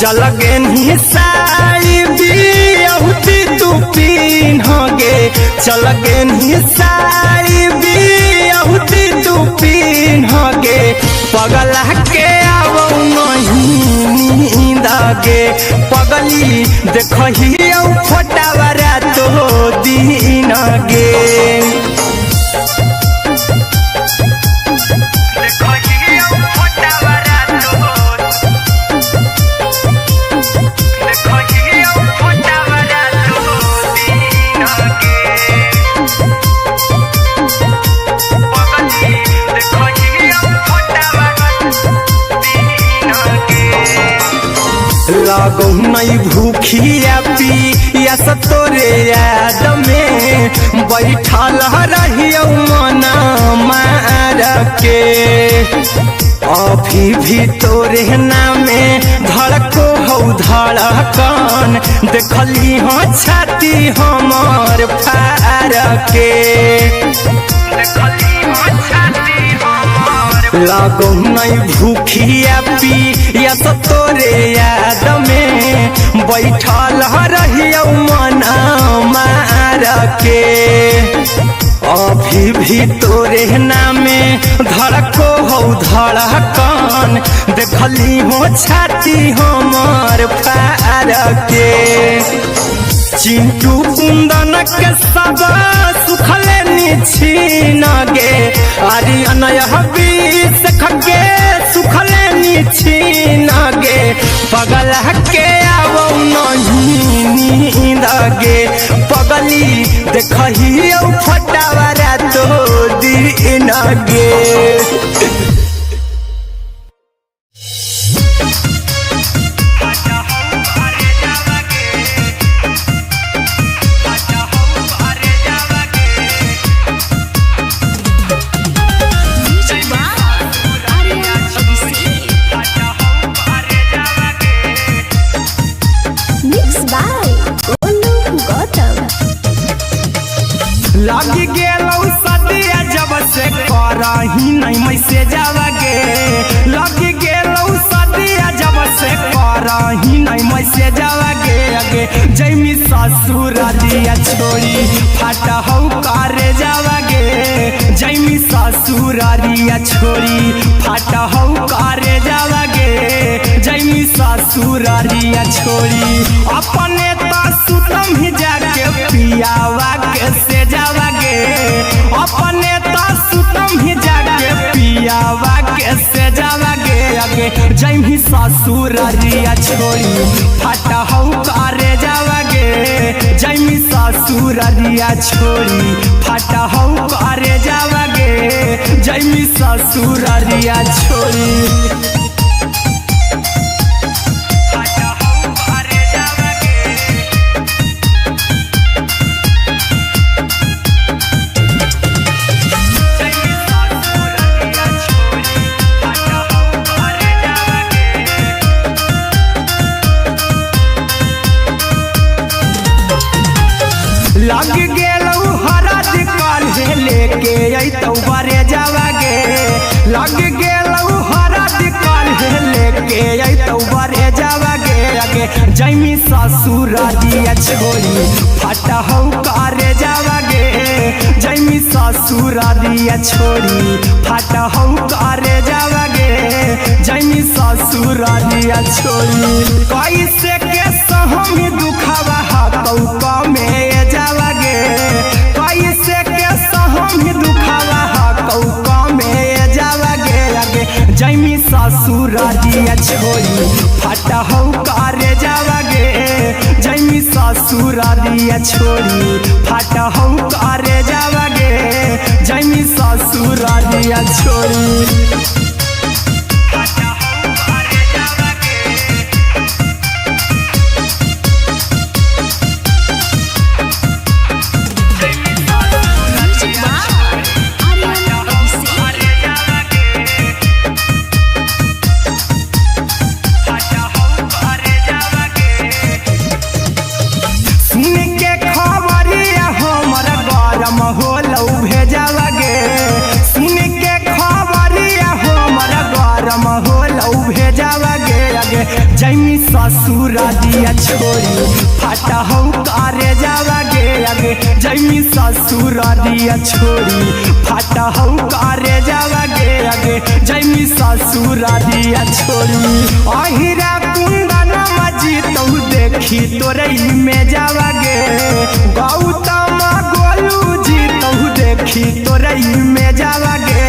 चल गे निसाई बिहुती तू पिन्हगे चल गे निसाई बिहुती तू पिन्हगे पगला के आवो नहीं नींदगे पगली देखही फोटावरा तो दीनगे लागो नहीं भूखिया पिया तोरे याद में बैठल रहियो मना मार के अभी भी तोरे नामे धड़को हो धड़कन देखली हो छाती हमर फार के लागो नहीं भूखिया पिया तोरे याद में बैठल रहियो मना मार के अभी भी तोरे नामे धड़को हो धड़कन देखली हो छाती हमर फार के चिंटू कुंदन के सब सुखले निछिनगे आर्यन हबीस खगे सुखले निछिनगे पगला के आवो नहीं नींदगे पगली देखही फटावरा तो दीनगे लग गेलौ सदिया जब से करही नहीं मैसेज आवागे लग गेलौ सदिया जब से करही नहीं मैसेज आवागे आगे जैमी ससुर दिया छोड़ी फाटा हौ करे जावागे जैमी ससुर दिया छोड़ी फाटा हौ करे जावागे जैमी ससुर दिया छोड़ी अपने तो सुतम ही जाके पियावा के से जावागे अपने तो सुतम ही जाके पियावा के से जावागे आगे जैमी ससुर दिया छोड़ी फाटा हौ करे जावागे जैमी ससुर दिया छोड़ी फाटा हौ करे जावागे जैमी ससुर दिया छोड़ी लग गेलौ हरद काल्हे लेके अइतौ बरे जावागे लग गेलौ हरद काल्हे लेके अइतौ बरे जावागे आगे जैमी ससुर दिया छोड़ी फाटा हौ करे जावागे जैमी ससुर दिया छोड़ी फाटा हौ करे जावागे जैमी ससुर दिया छोड़ी कैसे के सहमी दुखावा हतौ कमे जावागे कैसे के सहमी दुखावा हतौ कमे जावागे आगे जैमी ससुर दिया छोड़ी फाटा हौ करे जावागे जैमी ससुर दिया छोड़ी फाटा हौ करे जावागे जैमी ससुर दिया छोड़ी होलौ भेजावागे सुन के खबरिया हो जैमी ससुर दिया छोड़ी फाटा हो करे जावा गे जैमी ससुर दिया छोड़ी फाटा हो करे जावा गे जैमी ससुर दिया छोड़ी अहिरा कुंदन मजी तो देखी तोरई में जावा गे गौतम गोलू जी तो देखी तोरई में जावा गे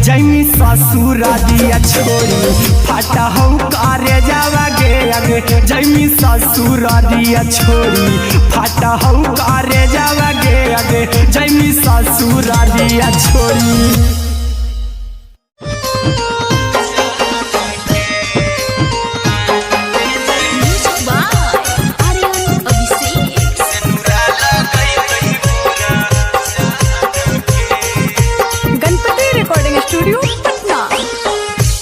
जैमी ससुर दिया छोड़ी फाटा हो करे जावा गे जैमी ससुर दिया छोड़ी फाटा हो करे जावा गे जैमी ससुर दिया छोड़ी।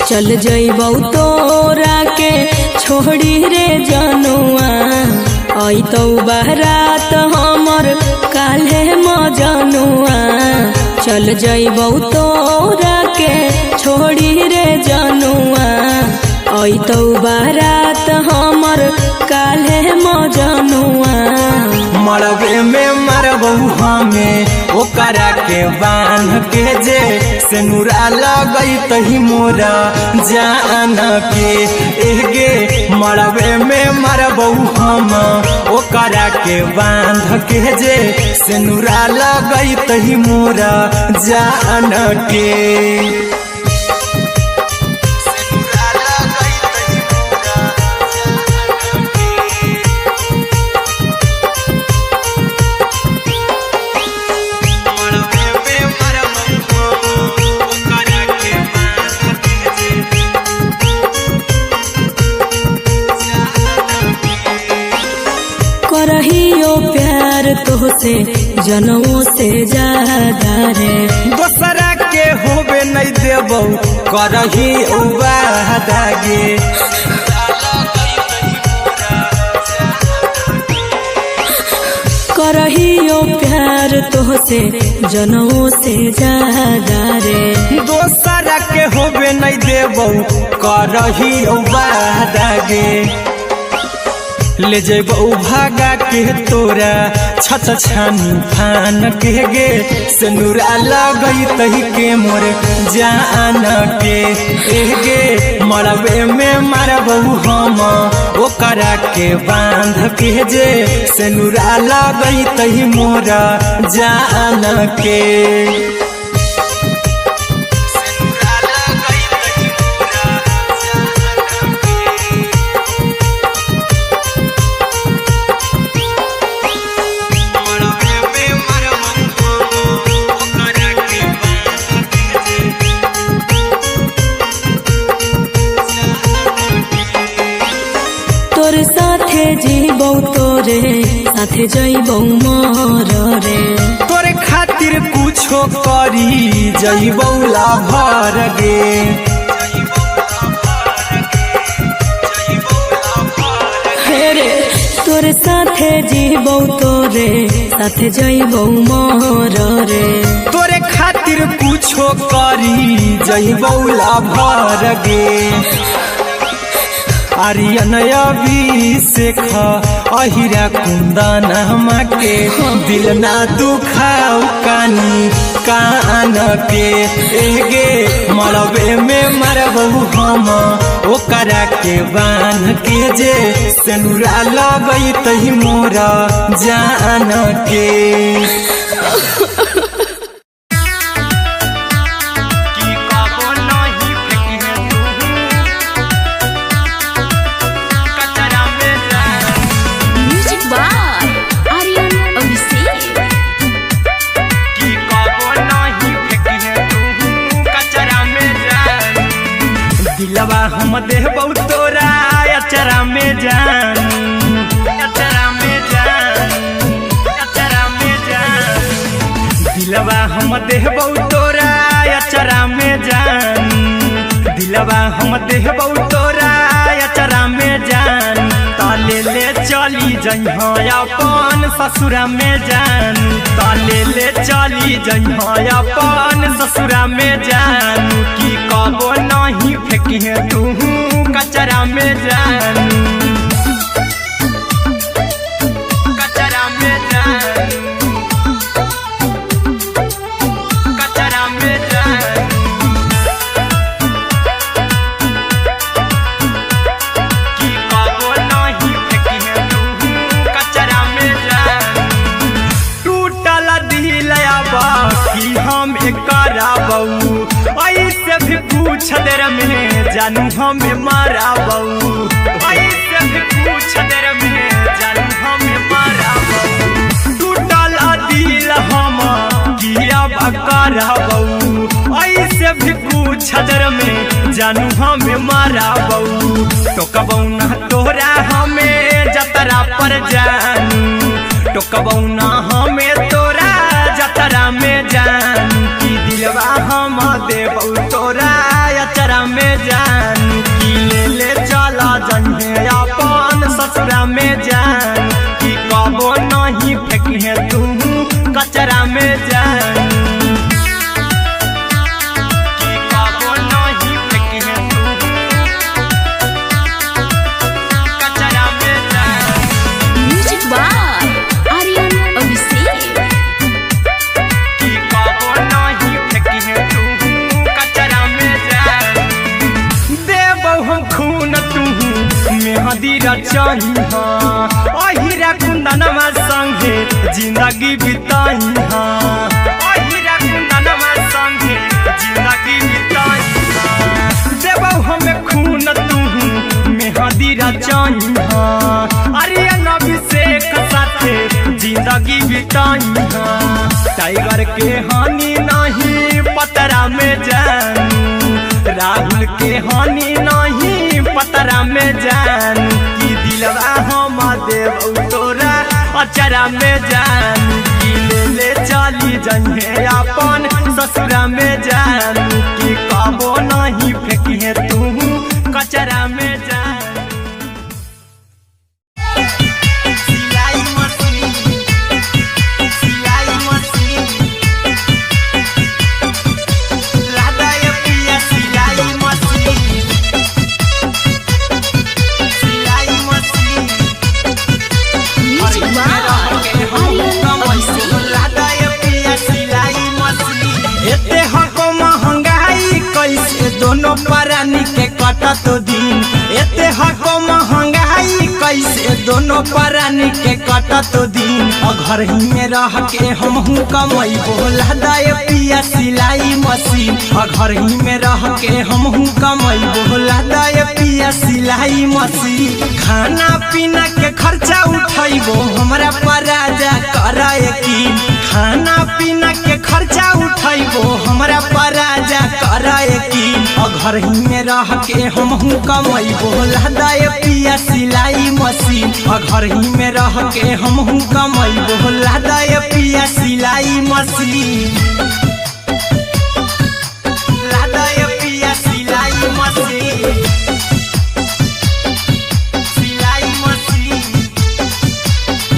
चल जइबौ तोरा के छोड़ी रे जनुआ अइतौ बारात हमर काल्हे मजनुआ चल जइबौ तोरा के छोड़ी रे जनुआ अइतौ बारात हमर काल्हे मजनुआ मरबे में मरबौ हमें ओकरा के बांध के जे सेनुरा लगई तही मोरा जान के एगे मरबे में मरबौ हम ओकरा के बांध के जे सेनुरा लगई तही मोरा जान के करहियो प्यार तोहसे जनमों से ज्यादा रे दोसरा के होबे नहीं देबौ करही वादा गे करहियो प्यार तोहसे जनमों से ज्यादा रे दोसरा के होबे नहीं देबौ करही वादा गे ले जेबौ भागा के तोरा छत छानी फान के गे सेनुरा लगई तही के मोर जान के एगे मरबे में मरबौ हम ओकरा के बांध के जे सेनुरा लगई तही मोरा जान के तोरे साथे जीबौ तोरे साथे जइबौ मर रे तोरे खातिर कुछो करी जइबौ लाभर गे हेरे तोरे साथे जीबौ तोरे साथे जइबौ मर रे तोरे खातिर कुछो करी जइबौ लाभर गे आर्यन अभिषेक अहिरा कुंदन के दिल ना दुखाऊ कानी कान के एगे मरबे में मरबौ हम ओकरा के बांध के जे सेनुरा लगई तही मोरा जान के दिलवा हम देबौ तोरा अचरा में जान अचरा में जान अचरा में जान दिलवा हम देबौ तोरा अचरा में जान दिलवा हम देबौ तोरा अचरा में जान ताले ले चली जइहो अपन ससुरा में जान ताले ले चली जइहो अपन ससुरा में जान की कबो नहीं फेंकी तू कचरा में जानू, कचरा में जानू, कचरा में जानू। कि कबो नहीं फेंकी तू कचरा में जानू। टूटल दिल आबा कि हम कराबू, ऐसे भी पूछ देर में जानू हमें माराबू, ऐसे भी पूछ देर में जानू हमें माराबू। टूटल दिल हम किया कराबू, ऐसे भी पूछ देर में जानू हमें माराबू। टोकबौ ना तोरा हमें जतरा पर जानू, टोकबौ ना हमें तोरा जतरा में जानू। कि दिलवा हम देबौ तोरा अचरा में जानू, कि ले चला जन्हे अपन ससुरा में जानू। कि कबो नहीं फेंकी तू कचरा में जानू, कि कबो नहीं फेंकी तू कचरा में जानू। Music by Aryan Abhishek. कि कबो नहीं फेंकी तू कचरा में जानू। देबौ हम खून तू मेहंदी रचाई हाँ, अहिरा कुंदनमा संगे जिंदगी बिताई हाँ, अहिरा कुंदनमा संगे जिंदगी बिताई हाँ। देबौ हमें खून तू मेहंदी रचाई हाँ, आर्यन अभिषेक साथे जिंदगी बिताई हाँ। टाइगर के हानि नहीं पतरा में जानू, राहुल के हानि नहीं पतरा में जानू। कि दिलवा हम देबौ तोरा अचरा में जानू, कि ले चली जन्हे अपन ससुरा में जानू। कि कबो नहीं फेंकी तू कचरा में जानू। सिलाई मशीन, सिलाई मशीन, लादा ये पिया सिलाई मशीन, सिलाई machine. Music by Aryan Abhishek. लादा ये पिया सिलाई मशीन। एते हको महंगाई कैसे दोनों परानी के कटत दिन, एते हको महंगाई कैसे दोनों परानी के कटत दिन। घर ही में रह के हमहू कमैबो लादा ये पिया सिलाई मशीन, घर ही में रह के हमहू कमैबो लादा ये पिया सिलाई मशीन। खाना पीना के खर्चा उठैबो हमरा पराजा कराए की, खाना पीना के खर्चा उठैबो हमरा पराजा कराए की। घर ही में रह के हमहू कमैबो लादा ये पिया सिलाई मशीन, घर ही में रह के हमहू कमैबो लादा ये पिया सिलाई मशीन, लादा ये पिया सिलाई मशीन, सिलाई मशीन।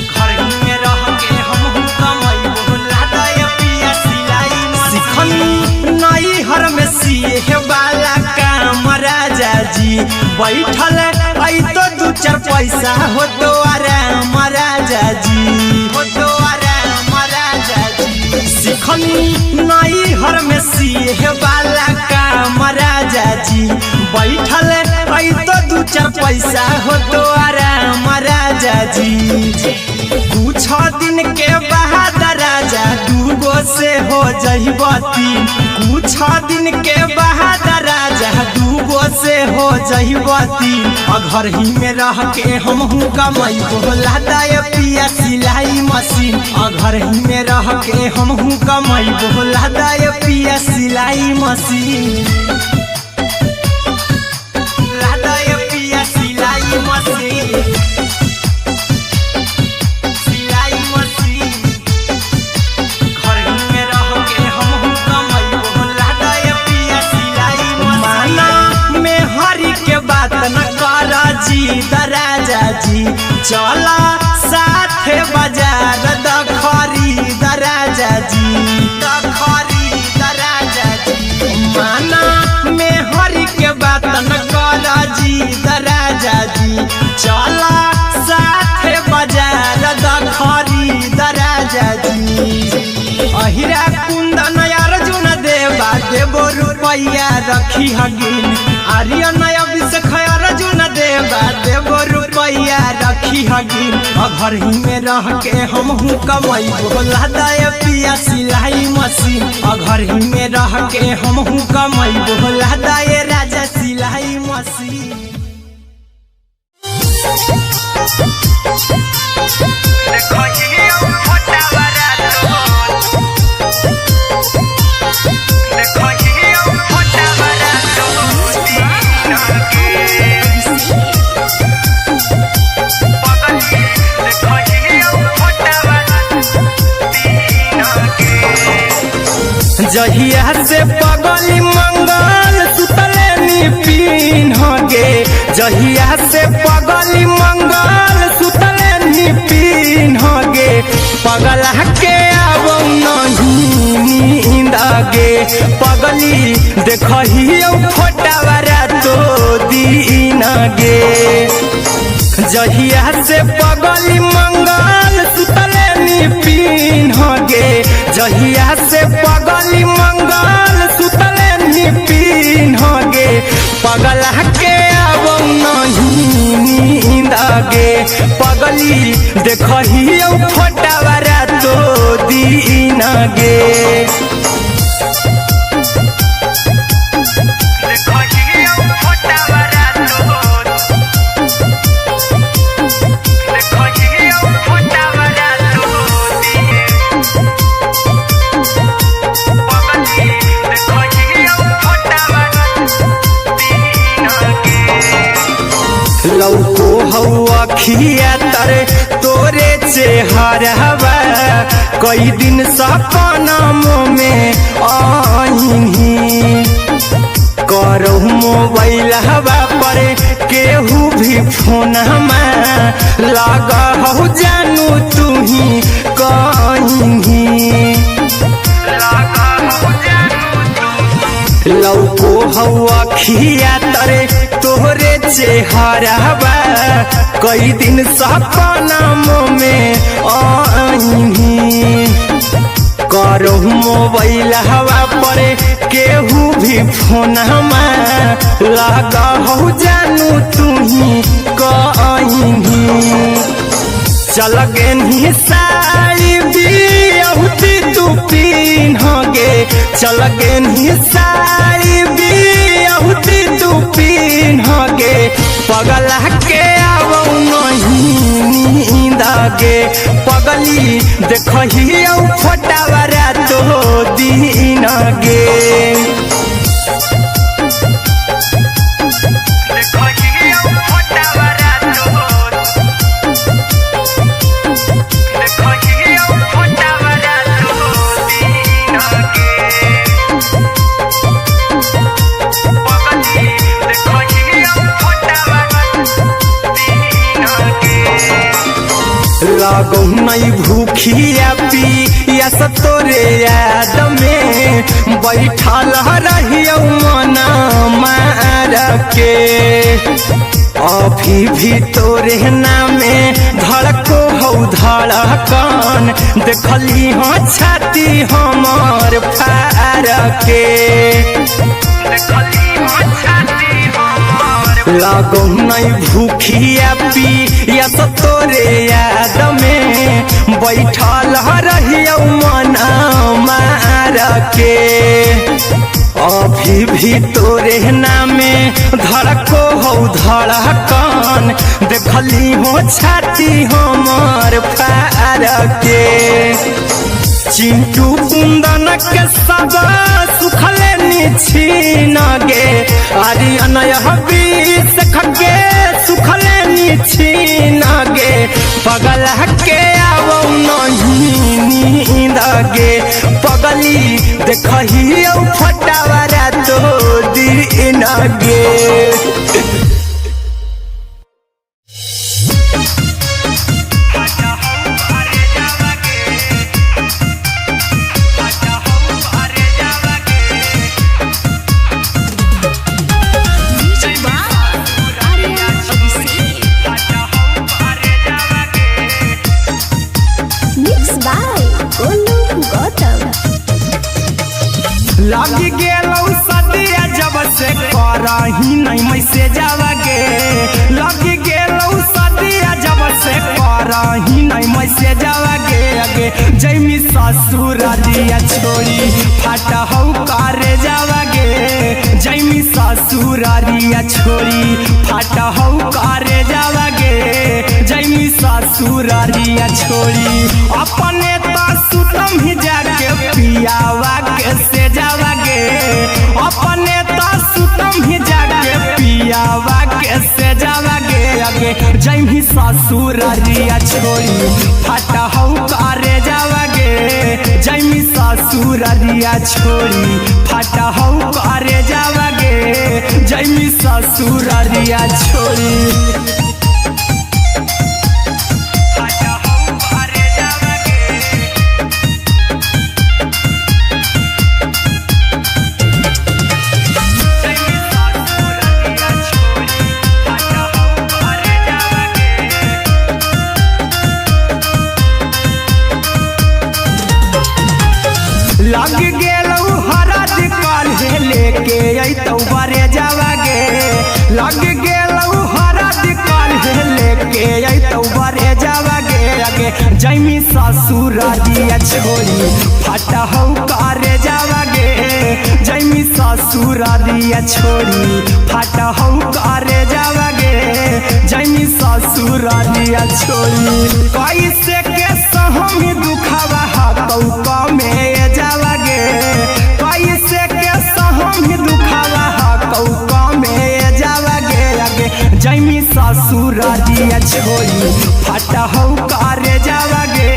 घर ही में रह के हमहू कमैबो लादा ये पिया सिलाई मशीन। सिखनी नई हर में सिए वाला काम राजा जी, बैठल आई तो दू चार पैसा हो तो आराम राजा जी, हो तो आराम राजा जी। सिखनी नई हर में सिए वाला काम राजा जी, बैठल आई तो दू चार पैसा हो तो आराम राजा जी। कुछ दिन के बाद राजा दूगो से हो जहिबती, कुछ दिन के बाद राजा दूगो से हो जहिबती। घर ही में रह के हमहू कमैबो लादा ये पिया सिलाई मशीन, घर ही में रह के हमहू कमैबो लादा ये पिया सिलाई मशीन, लादा ये पिया सिलाई मशीन, सिलाई मशीन। घर ही में रह के हमहू कमैबो लादा ये पिया सिलाई मशीन। माना में हरी के बात न कर जी दराजा जी, चला साथे बाजार दखरी दराजा जी, दखरी दराजा जी। माना में हरी के बात न कर जी अहिरा कुंदन अर्जुन देवा देवो रुपैया रखी हगिन आर्यन अभिषेक अर्जुन देवा देवो रुपैया रखी हगिन घर ही में रह के हमहू कमाई भोला दाय पिया सिलाई मशीन घर ही में रह के हमहू कमाई भोला दाय राजा सिलाई मशीन। जहिया से पगली मंगल सुतले निपिन गे जहिया से पगली मंगल सुतले निपिन गे पगला के अब नहीं नींद गे पगली देखही फोटावारा तो दीन गे जहिया से पगली मंगल सुतले निपिन गे जहिया से पगली मंगल सुतले निपिन गे पगला के अब नहीं नींद गे पगली देखही फोटावारा तो दीन गे लौको हवा खिया तरे तोरे चेहरवा कई दिन सपनों में आईनी करो मोबाइल हवा पर केहू भी फोन लगा हो जानू तू ही कहीं लौको हवा खिया तरे तोहरे चेहरवा कई दिन सपनों में आईनी करो मोबाइल हवा पर केहू भी फोन लगा हो जानू तू ही कहीं चल गेनी साड़ी बियाहुती तू पीन गे चल गेनी साड़ी बियाहुती तू पीन गे पगला के अब नहीं नींद गे पगली देखही फोटावारा तो दीन गे लागो नहीं भूखिया पिया तोरे याद में बैठल रहियो मना मार के अभी भी तोरे नामे धड़को हो धड़कन देखली हाँ छाती हमार फार के लागो नहीं भूखिया पिया तोरे याद में बैठल रहियो मना मार के अभी भी तोरे नामे धड़को हो धड़कन देखली हो छाती हमार फार के चिंटू कुंदन के सब सुखले निछीन गे आर्यन अभिषेक के सुखले निछीन गे पगला के अब नहीं नींद गे पगली देखही फोटावारा तो दीन गे Mixed by Golu Gautam. करही नहीं मैसेजवा गे लग गेलौ सदिया जब से करही नहीं मैसेजवा गे अगे जैमी ससुरारिया छोड़ी फाटा हौ करे जावा गे जैमी ससुरारिया छोड़ी फाटा हौ करे जावा गे जैमी ससुरारिया छोड़ी अपने तो सुतम ही जाके पियावा के से जावा गे अपने तो सुतम ही जाके पियावा के से जावा गे अगे जैमी ससुरारिया छोड़ी फाटा हौ करे जावा गे जैमी ससुरारिया छोड़ी फाटा हौ करे जावा गे जैमी ससुरारिया छोड़ी लग गेलौ हरद काल्हे लेके अइतौ बरे जावा गे लग गेलौ हरद काल्हे लेके अइतौ बरे जावा गे अगे जैमी ससुरारिया छोड़ी फाटा हौ करे जावा गे जैमी ससुरारिया छोड़ी फाटा हौ करे जावा गे जैमी ससुरारिया छोड़ी कैसे के सहम दुखावा हतौ कमे जावा गे कैसे के सहम दुखावा हतौ कमे जावा गे अगे जैमी ससुरारिया छोड़ी फाटा हौ करे जावा गे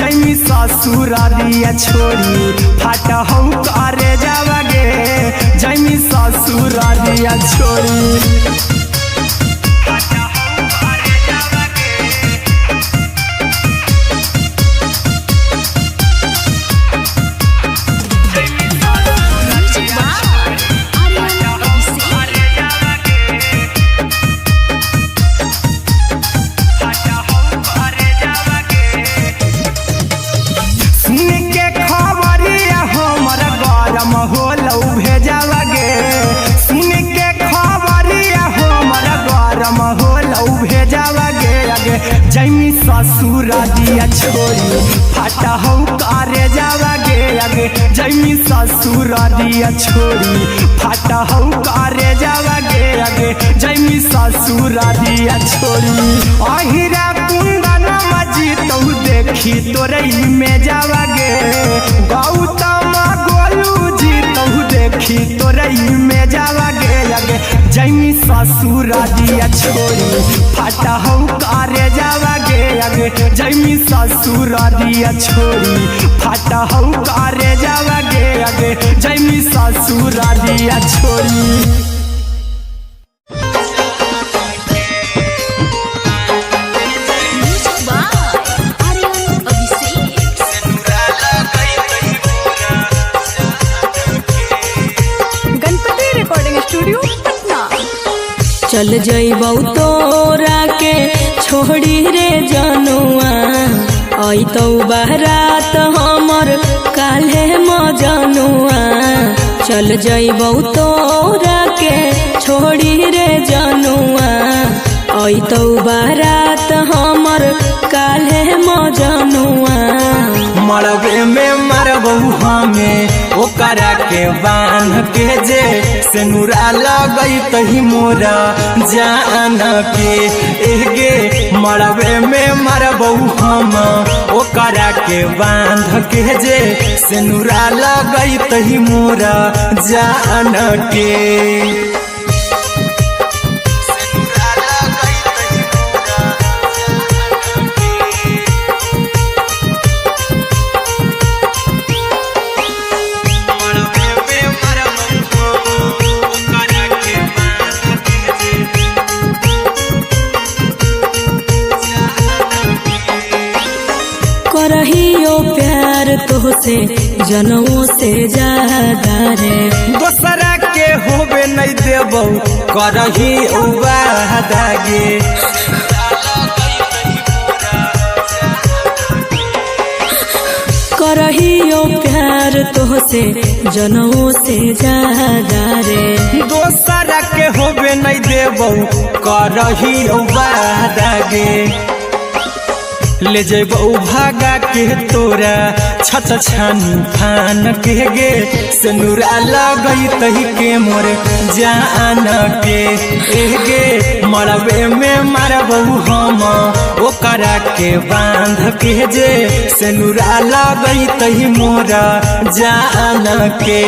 जैमी ससुरारिया छोड़ी फाटा हौ करे जावा गे जैमी ससुरारिया छोड़ी जैमी ससुरारिया छोड़ी फाटा हौ करे जावा गे अगे जैमी ससुरारिया छोड़ी फाटा हौ करे जावा गे अगे जैमी ससुरारिया छोड़ी अहिरा कुंदन मजी तौ देखी तोरई में जावा गे गौतम गोलू जी तौ देखी तोरई में जावा गे अगे जैमी ससुरारिया छोड़ी फाटा हौ करे जावा गे अगे जैमी ससुरारिया छोड़ी फाटा हौ करे जावा गे अगे जैमी ससुरारिया छोड़ी चल जइबौ तोरा के छोड़ी रे जनुआ अइतौ बारात हमर काल्हे मजनुआ चल जइबौ तोरा के छोड़ी रे जनुआ अइतौ बारात हमर काल्हे मजनुआ मरबे में मरबौ हमें ओकरा के बांध के जे सेनुरा लगैतहि मोरा जान के एगे मरबे में मरबौ हम ओकरा के बांध के जे सेनुरा लगैतहि मोरा जान के करहियो प्यार तोहसे जनों से ज्यादा रे दोसरा के होबे नहीं देबौ करही वादा गे करहियो प्यार तोहसे जनों से ज्यादा रे दोसरा के होबे नहीं देबो करही बादागे ले जेबो भागा के तोरा छत छानी फान के गे सिनुरा लगई तही के मोर जान के गे मरबे में मारबो हम ओकरा के बांध के जे सिनुरा लगई तही मोर जान के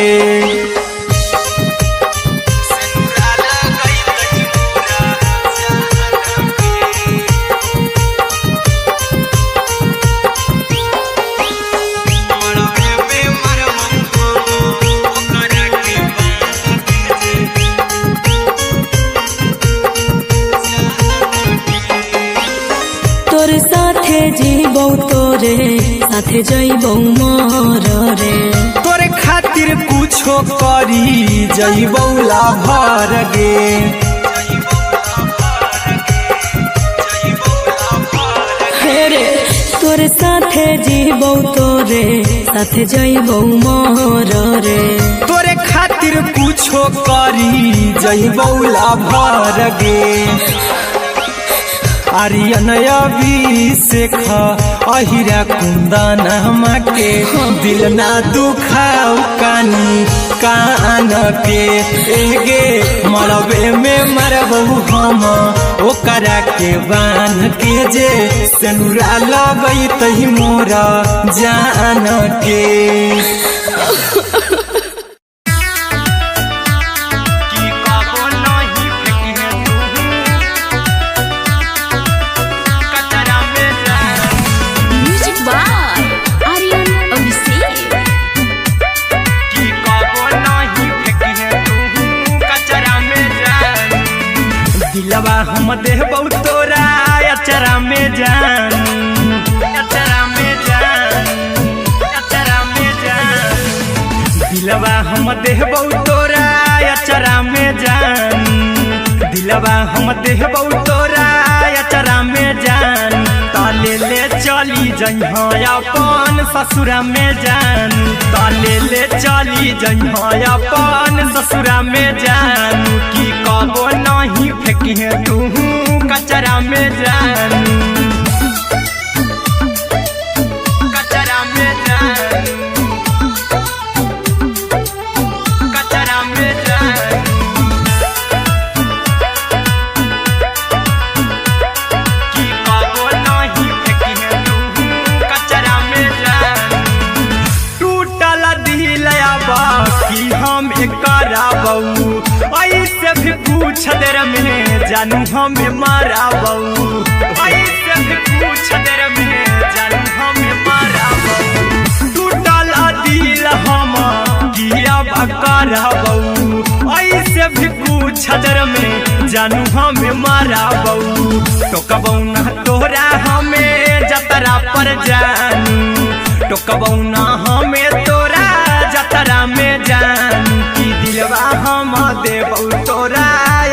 तोरे साथे जीबौ तोरे साथे जइबौ मर रे तोरे खातिर कुछो करी जइबौ लाभर गे रे तोरे साथे जीबौ तोरे साथे जइबौ मर रे तोरे खातिर कुछो करी जइबौ लाभर गे आर्यन अभिषेक अहिरा कुंदन के दिल ना दुखाऊ कानी कान के एगे मरबे में मरबो हम ओकरा के बांध के जे सिनुरा लगई तही मोरा जान के दिलवा हम देबौ तोरा अचरा में जान अचरा में जान अचरा में जान दिलवा हम देबौ तोरा अचरा में जान दिलवा हम देबौ तोरा अचरा में जान ताले ले चली जइहा अपन ससुरा में जान ताले ले चली जइहा अपन ससुरा में जान की कबो नहीं फेंकिहे तू कचरा में जान कचरा में जान कचरा में जान की कबो नहीं फेंकिहे तू कचरा में जान टूटल दिल आबा कि हम कराबौ ऐसे भी पूछ देर में जानू हमें माराबौ ऐसे भी पूछ देर में जानू हमें माराबौ टूटल दिल हम किया कराबौ ऐसे भी पूछ देर में जानू हमें माराबौ टोकबौ ना तोरा हमें जतरा पर जानू टोकबौ ना हमें तोरा जतरा में जानू की दिलवा हम देबौ तोरा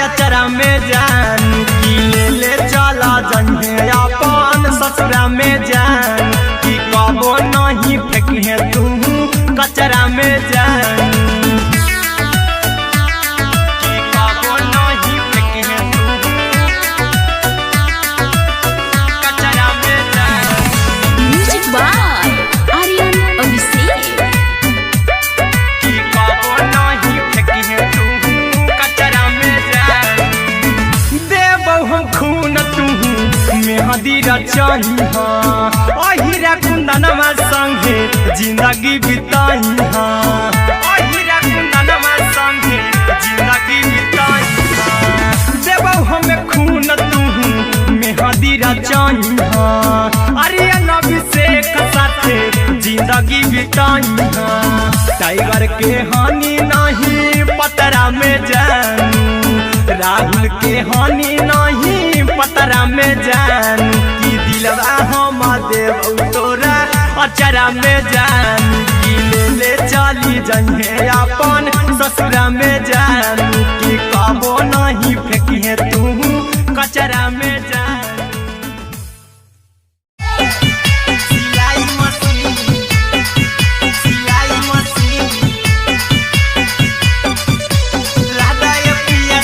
अचरा में जान की ले चला जइहे अपन ससुरा में जान की कबो नहीं फेंकिहे तू कचरा में जान की कबो नहीं फेंकिहे तू कचरा में जान म्यूजिक बाय आर्यन अभिषेक की कबो नहीं फेंकिहे तू कचरा में जान देबौ हम खून तू मेहदी रचही अहिरा कुंदनमा संगे जिंदगी बिताई अहिरा कुंदनमा संगे जिंदगी बिताई देबौ हमें खून तू मेहदी रचही आर्यन अभिषेक साथे जिंदगी बिताई टाइगर के हानि नहीं पतरा में जानू राहुल के हानि नहीं पतरा में जानू की दिलवा हम देबौ तोरा अचरा में जानू की ले चली जइहे अपन ससुरा में जानू की कबो नहीं फेंकिहे तू कचरा में जानू सिलाई मशीन सिलाई मशीन राधा ये पिया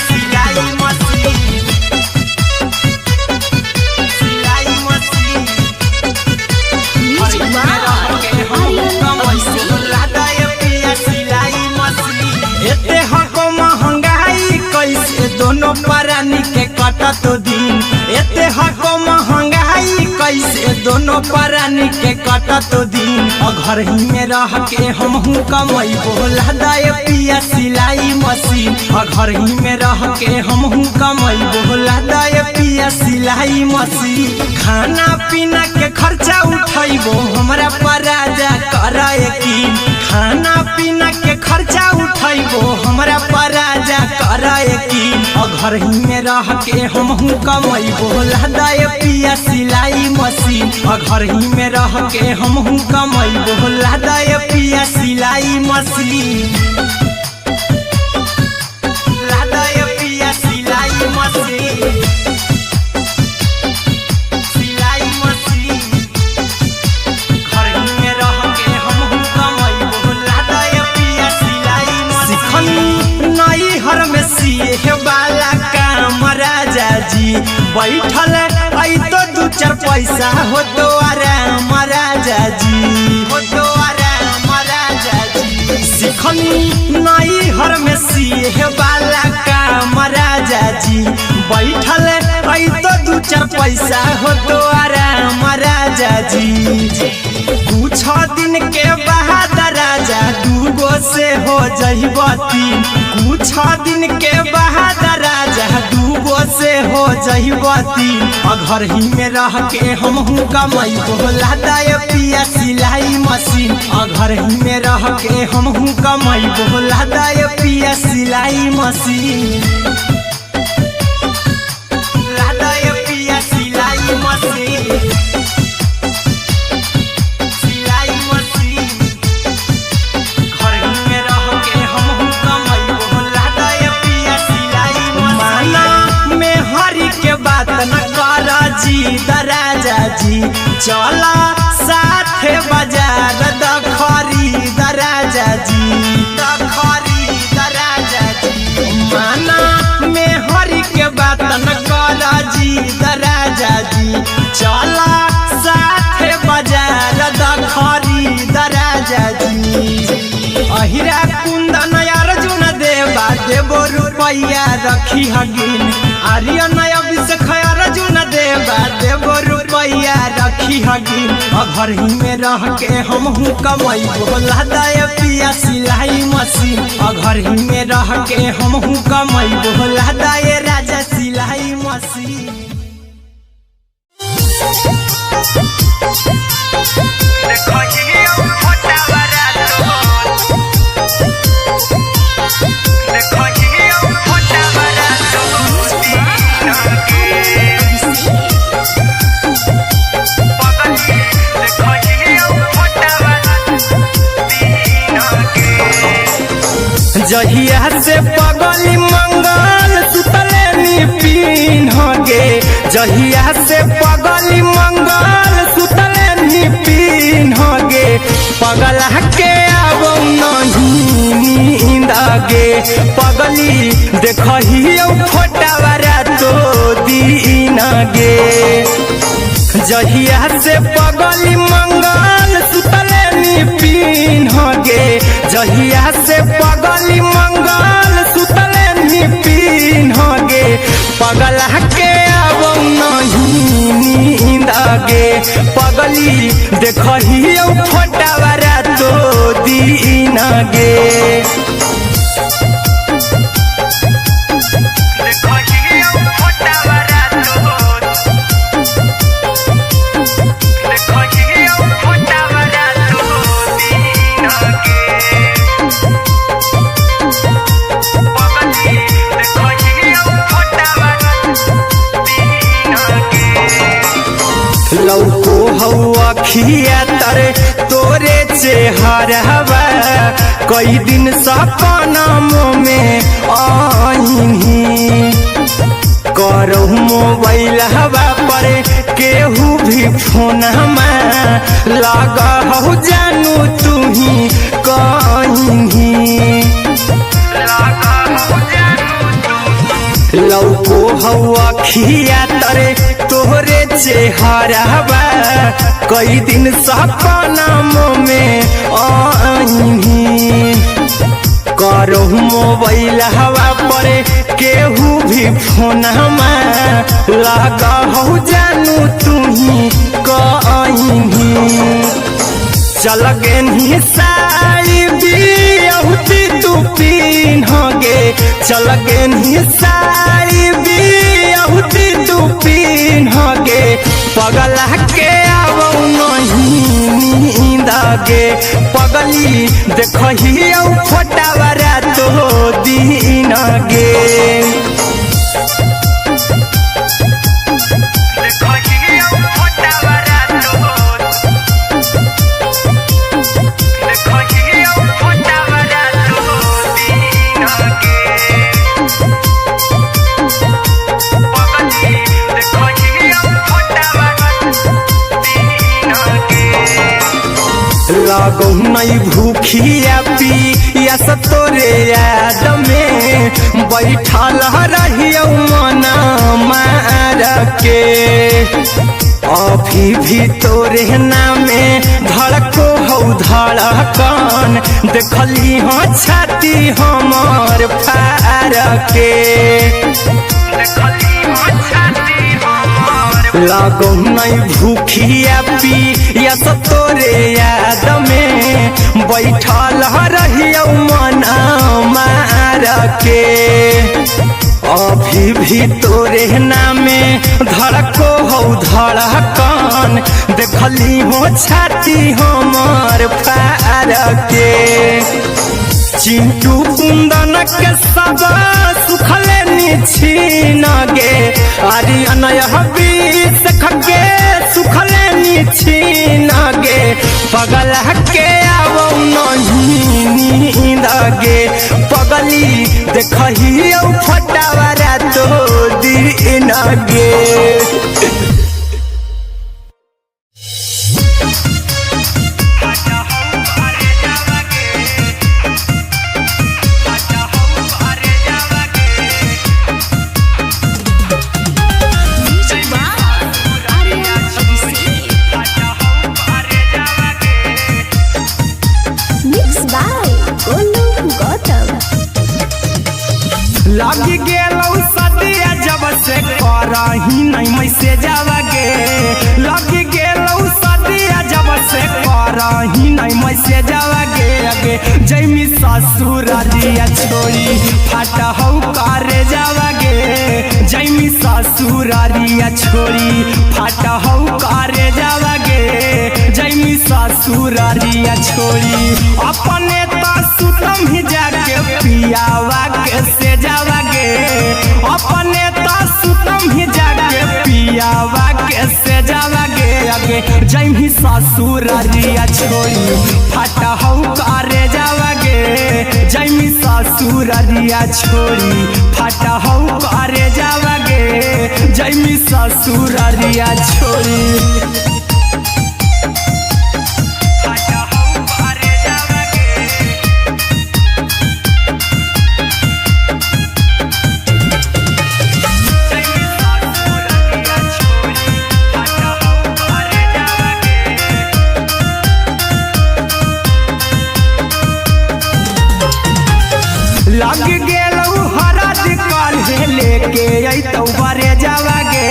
कटतो दिन एते हको महंगाई कैसे दोनों प्राणी के कटतो दिन घर ही में रह के हमहू कमाई बोला दाए पिया सिलाई मशीन घर ही में रह के हमहू कमाई बोला दाए पिया सिलाई मशीन खाना पीना के खर्चा उठाइबो हमरा पराजा कराए की खाना पीना के खर्चा उठाइबो हमरा पराजा कराए की घर ही में रह के हमहू कमाई बोला दाए पिया सिलाई मशीन घर ही में रह के हमहू कमाई बोला दाए पिया सिलाई मशीन लादाए पिया सिलाई मशीन सिलाई मशीन घर ही में रह के हमहू कमाई बोला दाए पिया सिलाई मशीन नई हर में सिए वाला काम राजा जी बैठल आई तो दू चार पैसा हो तो आराम राजा जी हो तो आराम राजा जी सिखनी नई हर में सिए वाला काम राजा जी बैठल आई तो दू चार पैसा हो तो आराम राजा जी कुछ दिन के बाद राजा दूगो से हो जहिबती कुछ दिन के बाद राजा दूगो से हो जहिबती घर ही में रह के हमहू कमाई बोला दाए पिया सिलाई मशीन घर ही में रह के हमहू कमाई बोला दाए पिया सिलाई मशीन लादाए पिया सिलाई मशीन सिलाई मशीन घर ही में रह के हमहू कमाई बोला दाए पिया सिलाई मशीन में हरी के बात न कर जी दराजा जी चला साथे बाजार दखरी दराजा जी दखरी दराजा जी माना में हरी के बात न कर जी दराजा जी चला साथे बाजार दखरी दराजा जी अहिरा कुंदन अर्जुन देवा देवो रुपया रखी हगिन आर्यन अभिषेक अर्जुन देवा देवो रुपया रखी हगिन घर ही में रह के हमहू कमाई बोला दाए पिया सिलाई मशीन घर ही में रह के हमहू कमाई बोला दाए राजा सिलाई मशीन जहिया से पगली मंगल सुतले निपिन गे जहिया से पगली मंगल सुतले निपिन गे पगला के अब नहीं नींद गे पगली देखही फोटावारा तो दीन गे जहिया से पगली मंगल सुतले निपिन गे जहिया से पगली मंगल सुतले निपिन गे पगला के अब नहीं नींद गे पगली देखही फोटावारा तो दीन गे लौको हवा खिया तरे तोरे चेहरवा कई दिन सपनों में आईनी करहु मोबाइल हवा पर केहू भी फोन लगा हो जानू तू ही कहीं लौको हवा खिया तरे तोहरे चेहरवा कई दिन सपनों में आईनी करो मोबाइल हवा पर केहू भी फोन लगा हो जानू तुही कहीं चल गे साड़ी बियहुती तू पिन्हगे चल गे साड़ी बियहुती तू पिन्हगे पगला के आवो नहीं नींद गे पगली देखही फोटावरा तो दिन गे लागो नहीं भूखिया पिया तोरे याद में बैठल रहियो मना मार के अभी भी तोरे नामे धड़को हो धड़कन देखली हाँ छाती हमर फार के लागो नहीं भूखिया पिया तोरे याद में बैठल रहियो मना मार के अभी भी तोरे नामे धड़को हो धड़कन देखली हो छाती हमर फार के चिंटू कुंदन के सब सुखले निछीन गे आरी अनय हबीस खगे सुखले निछीन गे पगला के आवो नहीं नींद गे पगली देखही फटावरा तो दिन गे लग गेलौ सदिया जब से करही नहीं मैसेज गे लग गेलौ सदिया जब से करही नहीं मैसेज गे अगे जैमी ससुरारिया छोड़ी फट हौ करे जावा गे जैमी ससुरारिया छोड़ी फट हौ करे जावा गे जैमी ससुरारिया छोड़ी अपने तो सुतम ही जाके पियावा के से जावा गे अपने तो सुतम ही जाके पियावा के से जावा गे अगे जैमी ससुरारिया छोड़ी फट हौ करे जावा गे जैमी ससुरारिया छोड़ी फट हौ करे जावा गे जैमी ससुरारिया छोड़ी लग गेलौ हरद काल्हे लेके अइतौ बरे जावा गे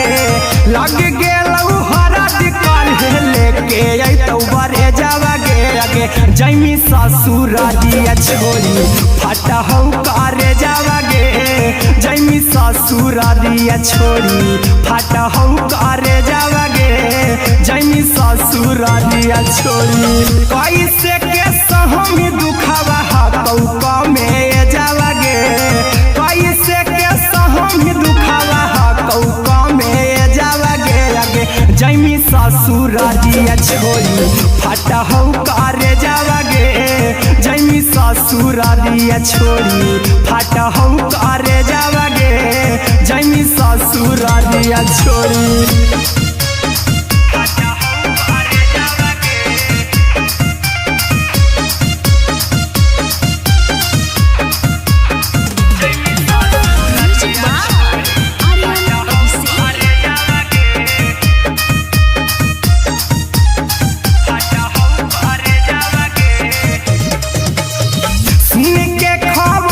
लग गेलौ हरद काल्हे लेके अइतौ बरे जावा गे अगे जैमी ससुरारिया छोड़ी फट हौ करे जावा गे जैमी ससुरारिया छोड़ी फट हौ करे जावा गे जैमी ससुरारिया छोड़ी कैसे के सहमी दुखावा हकौ में जावा गे कैसे के सहमी दुखावा हकौ में जावा गे अगे जैमी ससुरारिया छोड़ी फट हौ करे जावा गे जैमी ससुरारिया छोड़ी फट हौ करे जावा गे जैमी ससुरारिया छोड़ी सुन के खबर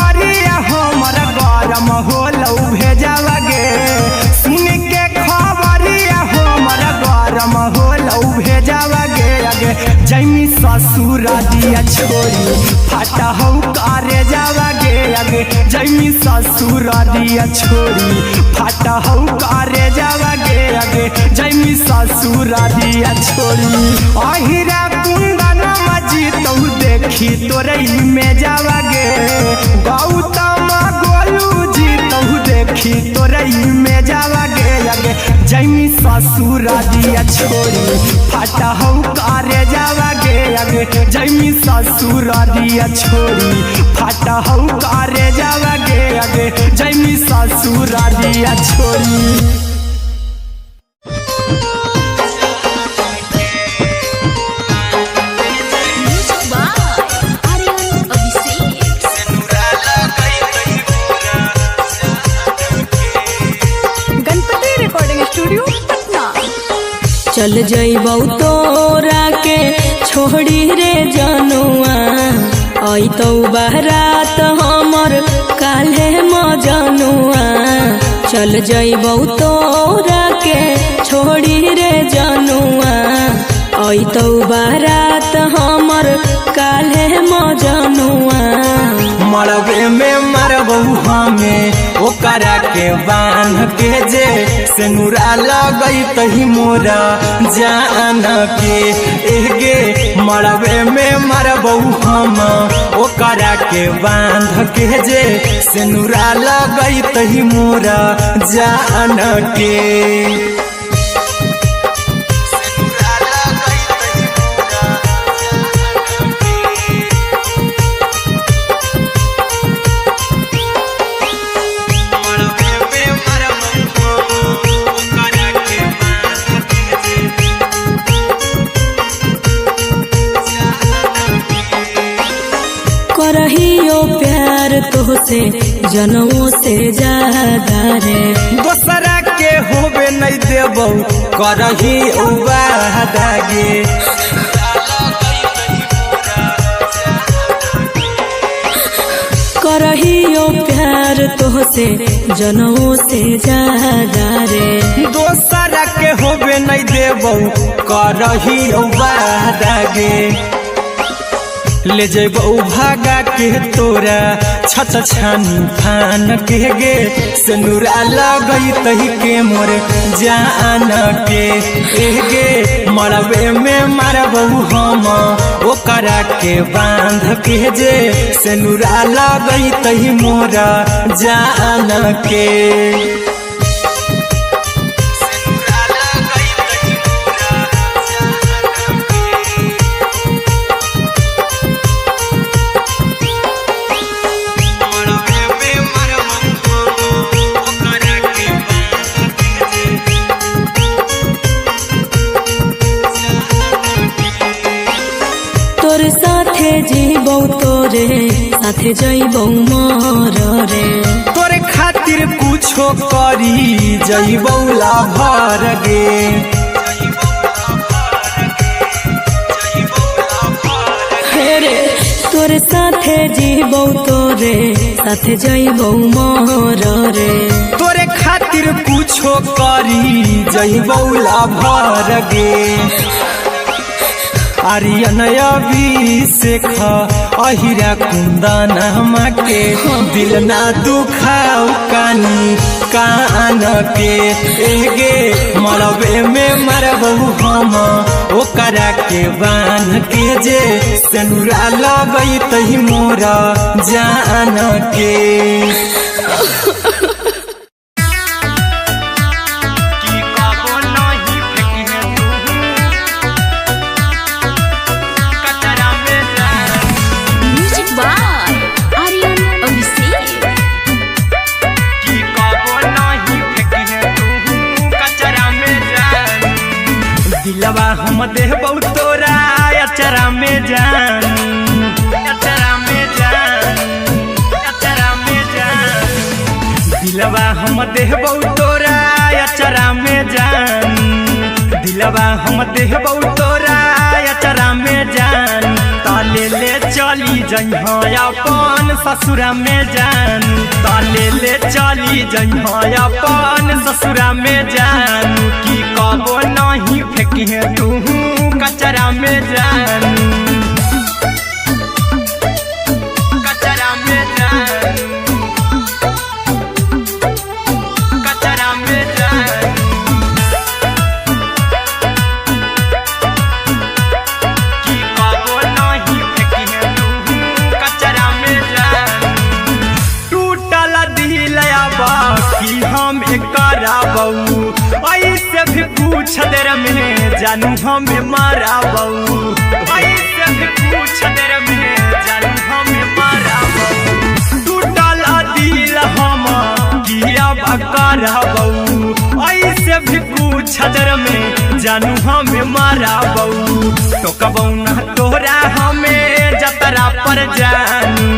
जैमी ससुर दिया छोड़ी फाटा हो करे जावा गे जैमी ससुर दिया छोड़ी फाटा हो करे जावा गे जैमी ससुर दिया छोड़ी अहिरा कुंदन मजी तो देखी तोरई में जावा गे गौतम गोलू जी तो देखी तोरई में जावा गे जैमी ससुर दिया छोड़ी फाटा हो करे जावा गे जैमी ससुर दिया छोड़ी फाटा हो करे जावा गे जैमी ससुर दिया छोड़ी। चल जइबौ तोरा के छोड़ी रे जनुआ अइतौ बारात हमर काल्हे मजनुआ चल जइबौ तोरा के छोड़ी रे जनुआ अइतौ बारात हमर काल्हे मजनुआ मरबे में मरबौ हमें ओकरा के बांध के जे सेनुरा लगई तही मोरा जान के एगे मरबे में मरबौ हम ओकरा के बांध के जे सेनुरा लगई तही मोरा जान के करहियो प्यार तोहसे जनमों से ज्यादा रे दोसरा के होबे नहीं देबौ करही वादा गे करहियो प्यार तोहसे जनमों से ज्यादा रे दोसरा के होबे नहीं देबौ करही वादा गे ले जेबौ भागा के तोरा छत छानी फान के गे सेनुरा लगई तही के मोर जान के एगे मरबे में मरबौ हम ओकरा के बांध के जे सेनुरा लगई तही मोरा जान के जीबौ तोरे साथे जइबौ मर रे तोरे खातिर कुछो करी जइबौ लाभर गे रे तोरे साथे जीबौ तोरे साथे जइबौ मर रे तोरे खातिर कुछो करी जइबौ लाभर गे आर्यन अभिषेक अहिरा कुंदन के दिल ना दुखाऊ कानी कान के एगे मरबे में मरबौ हम ओकरा के बांध के जे सेनुरा लगई तही मोरा जान के दिलवा हम देबौ तोरा अचरा में जान अचरा में जान अचरा में जान दिलवा हम देबौ तोरा अचरा में जान दिलवा हम देबौ तोरा अचरा में जान ताले ले चली जइहा अपन ससुरा में जान ताले ले चली जइहा अपन ससुरा में जान की कबो नहीं फेंके तू कचरा में जान कुछ देर में जानू हमें मारा बहू, ऐसे भी कुछ देर में जानू हमें मारा बहू। टूटल दिल हम किया बकरा बहू, ऐसे भी कुछ देर में जानू हमें मारा बहू। टोकबौ ना तोरा हमें जतरा पर जानू,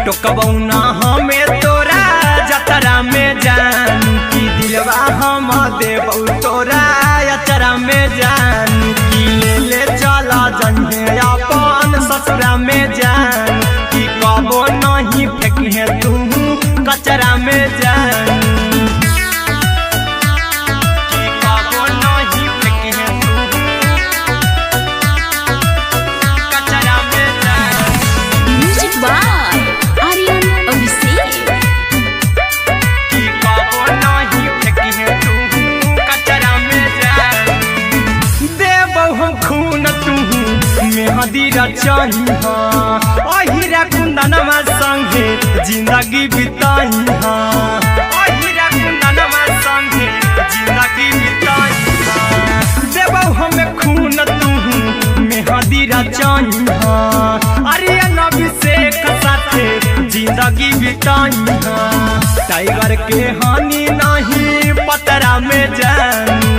टोकबौ ना हमें तोरा जतरा में जानू। की दिलवा हम देबौ तोरा अचरा में जानू, की ले चला जन्हे अपन ससुरा में जानू। की कबो नहीं फेंके तू कचरा में जानू, की कबो नहीं फेंके तू कचरा में जानू। Music by Aryan Abhishek. की कबो नहीं फेंके तू कचरा में जानू। देबौ हम खून तू मेहदी रचाई हाँ, अहिरा कुंदनमा संगे जिंदगी बिताई हाँ, अहिरा कुंदनमा संगे जिंदगी बिताई हाँ। देबौ हमें खून तू मेहदी रचाई हाँ, आर्यन अभिषेक साथे जिंदगी बिताई हाँ। टाइगर के हानि नहीं पतरा में जानू,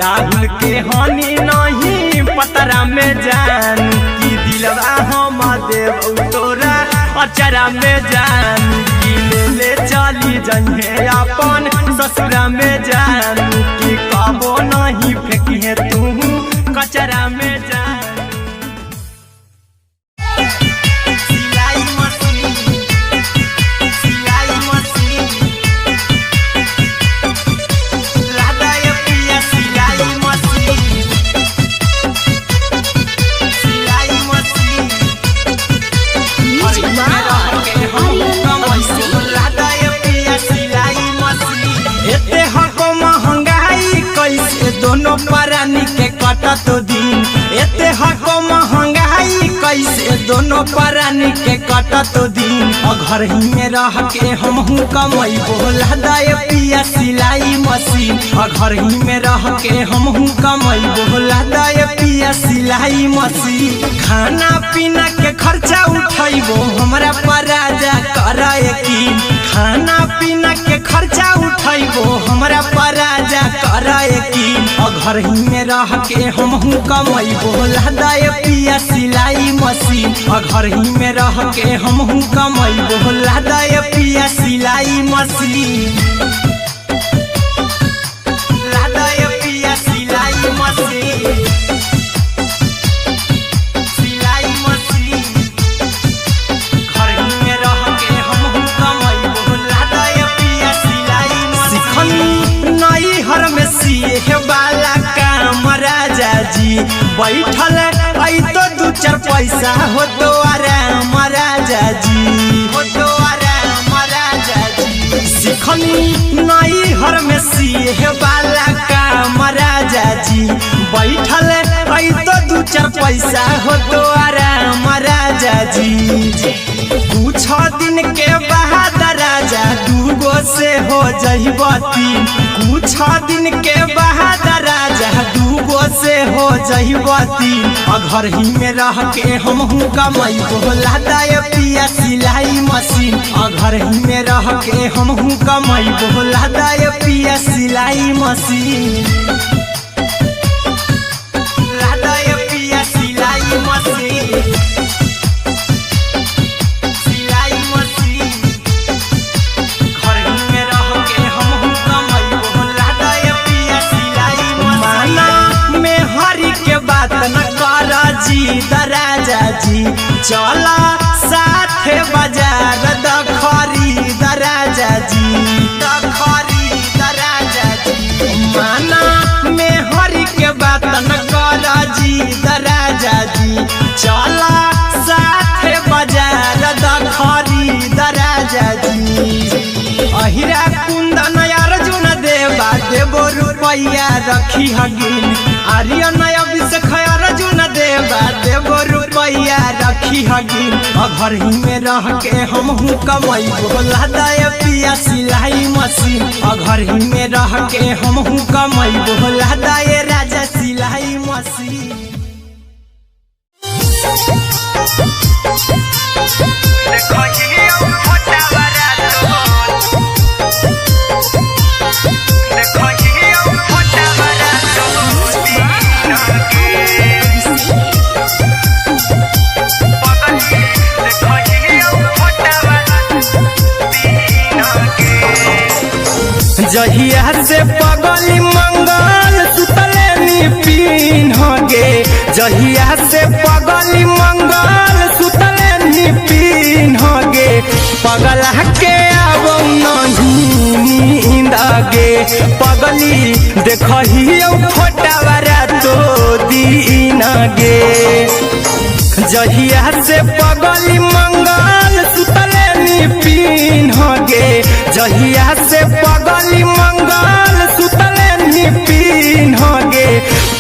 राहुल के हानि नहीं पतरा में जानू। की दिलवा हम देबौ तोरा अचरा में जानू, की ले चली जन्हे अपन ससुरा में जानू। की कबो नहीं फेंकिए तू कचरा में जानू। सिलाई मशीन, सिलाई मशीन, राधा ये पिया सिलाई मशीन, सिलाई machine. Music by Aryan Abhishek. Radha ये पिया सिलाई मशीन। एते हको महंगाई कैसे दोनों परानी के कटत दिन, एते हको महंगाई कैसे दोनों परानी के कटत दिन। और घर ही में रह के हमहू कमाई बोला दाए पिया सिलाई मशीन, और घर ही में रह के हमहू कमाई बोला दाए पिया सिलाई मशीन। खाना पीना के खर्चा उठाइबो हमरा पराजा कराए की, खाना पीना के खर्चा उठाइबो हमरा पराजा कराए की। और घर ही में रह के हमहू कमाई बोला दाए पिया सिलाई मशीन, और घर ही में रह के हमहू कमाई बोला दाए पिया सिलाई मशीन। लादाए पिया सिलाई मशीन, सिलाई मशीन। घर ही में रह के हमहू कमाई बोला दाए पिया सिलाई मशीन। सिखनी नई हर में सिए वाला काम राजा जी, बैठल आई तो दू चार पैसा हो तो आराम राजा जी, हो तो आराम राजा जी। सिखनी नई हर में सिए वाला काम राजा जी, बैठल आई तो दू चार पैसा हो तो आराम राजा जी। कुछ दिन के बाद राजा दूगो से हो जइबो तीन, कुछ दिन के बाद राजा दूगो से हो जइबो तीन। और घर ही में रह के हमहू कमाई बोला दाए पिया सिलाई मशीन, और घर ही में रह के हमहू कमाई बोला दाए पिया सिलाई मशीन। दाए पिया सिलाई मशीन, सिलाई मशीन। घर ही में रह के हमहू कमाई बोला दाए पिया सिलाई मशीन। माना में हरी के बात न कर जी दराजा जी, चला साथे बाजार दखरी दराजा जी, दखरी दराजा जी। माना में हरी के बात न कर जी दराजा जी, चला साथे बाजार दखरी दराजा जी। अहिरा कुंदन अर्जुन देवा देबो रुपैया रखी हगिन, आर्यन अभिषेक अर्जुन देवा देबो रुपैया रखी हगिन घर ही में रह के हम कमाई बोला दाय पिया सिलाई मशीन घर ही में रह के हम कमाई बोला दाय राजा सिलाई मशीन। जहिया से पगली मंगल सुतले पिन गे जहिया से पगली मंगल सुतले पिन गे पगला के अब नहीं नींद गे पगली देखही फोटा तो दीन गे जहिया से पगली मंगल सुतले पिन गे जहिया से पगली मंगल सुतले पिन गे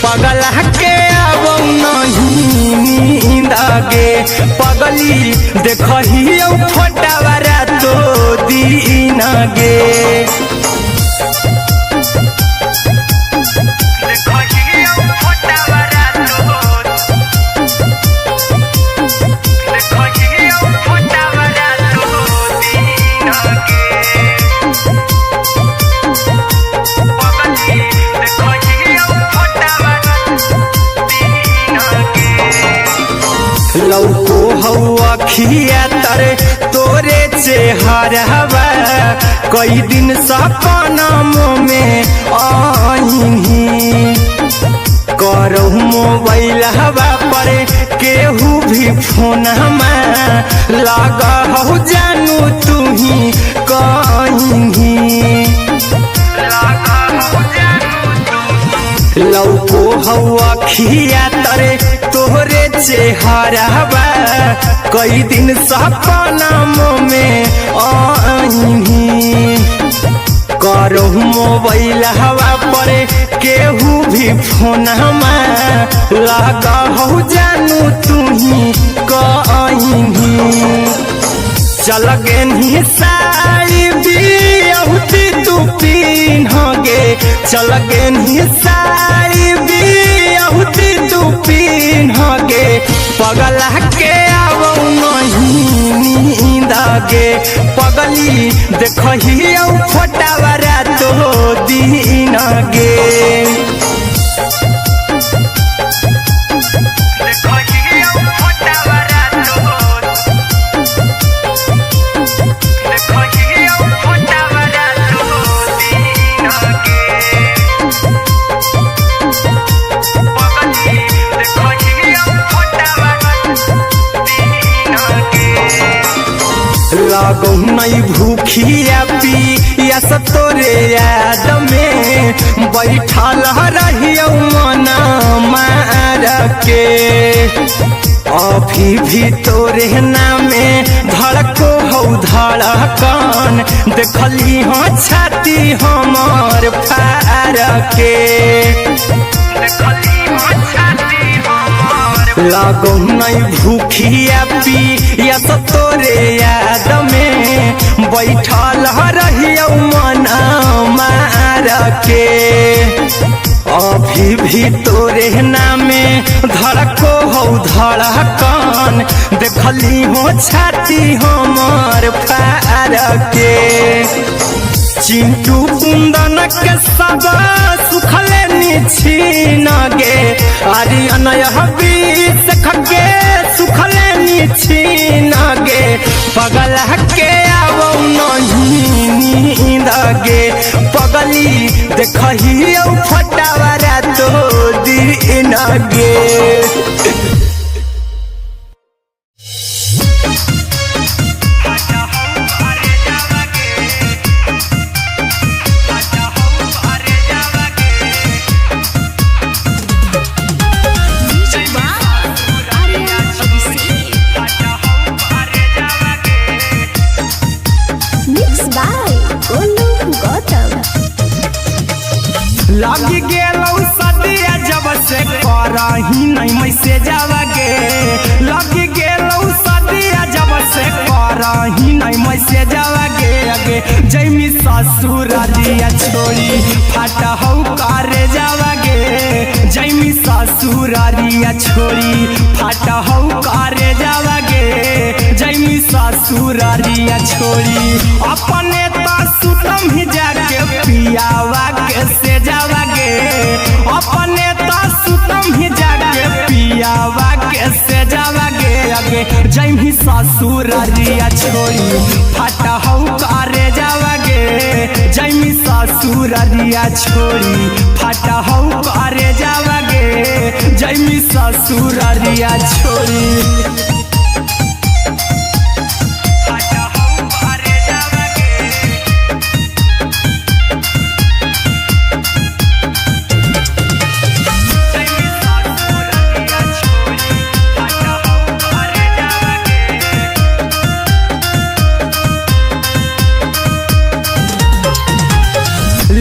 पगला के अब नहीं नींद गे पगली देखही फोटा तो दीन गे लौको हवा खिया तरे तोरे चेहरा कई दिन सपना में आईनी करहु मोबाइल हवा पर केहू भी फोन लगा हो जानू तू ही कहीं लौको हवा खिया तरे तोहरे चेहरा कई दिन सपना में आईनी करहु मोबाइल हवा पर केहू भी फोन लगा हो जानू तू ही कहीं चल गे साड़ी बिहुती तू पिन गे चल गे साड़ी बिहुती तू पिन गे पगला के अब नहीं नींद गे पगली देखही फोटा तो दीन गे लागो नहीं भूखिया पिया तोरे याद में बैठल रहियो मना मार के अभी भी तोरे नामे धड़को हो धड़कन देखली हो छाती हमार फार के लागो नहीं भूखिया पिया तोरे याद में बैठल रहियो मना मार के अभी भी तोरे नामे धड़को हो धड़कन देखली हो छाती हमार फार के चिंटू कुंदन के सब सुखले छीन गे आर्यन बीस खगे सुखले छीन गे पगला के अब नहीं नींद गे पगली देखही फोटा तो दीन गे लगी गेलौ सदिया जब से करही नहीं मैसेज गे लगी गेलौ करही नहीं मैसेजवा गे जैमी ससुरारिया छोड़ी फाटा हौ करे जावा गे जैमी ससुरारिया छोड़ी फाटा हौ करे जावा गे जैमी ससुरारिया छोड़ी अपने तो सुतम ही जाके पियावा के से जावा गे अपने तो सुतम ही जाके पियावा के से जावा गे जैमी ससुरारिया छोड़ी फाटा हौ करे जावा गे जैमी ससुरारिया छोड़ी फाटा हौ करे जावा गे जैमी ससुरारिया छोड़ी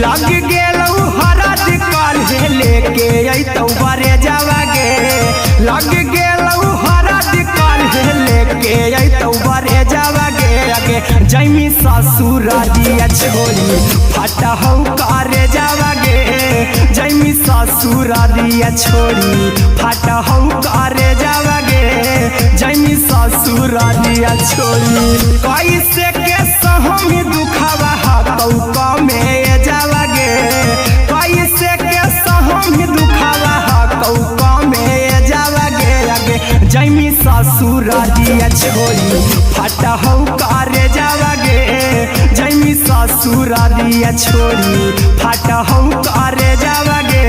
लग गेलौ हरद काल्हे लेके अइतौ बरे जावा गे लग गेलौ हरद काल्हे लेके अइतौ बरे जावा गे जैमी ससुरारिया छोड़ी फाटा हौ करे जावा गे जैमी ससुरारिया छोड़ी फाटा हौ करे जावा गे जैमी ससुरारिया छोड़ी कैसे के सहम दुखावा हतौ कमे जावा गे कैसे के सहम दुखावा हतौ कमे जावा गे जैमी ससुरारिया छोड़ी फाटा हौ करे जावा गे जैमी ससुरारिया छोड़ी फाटा हौ करे जावा गे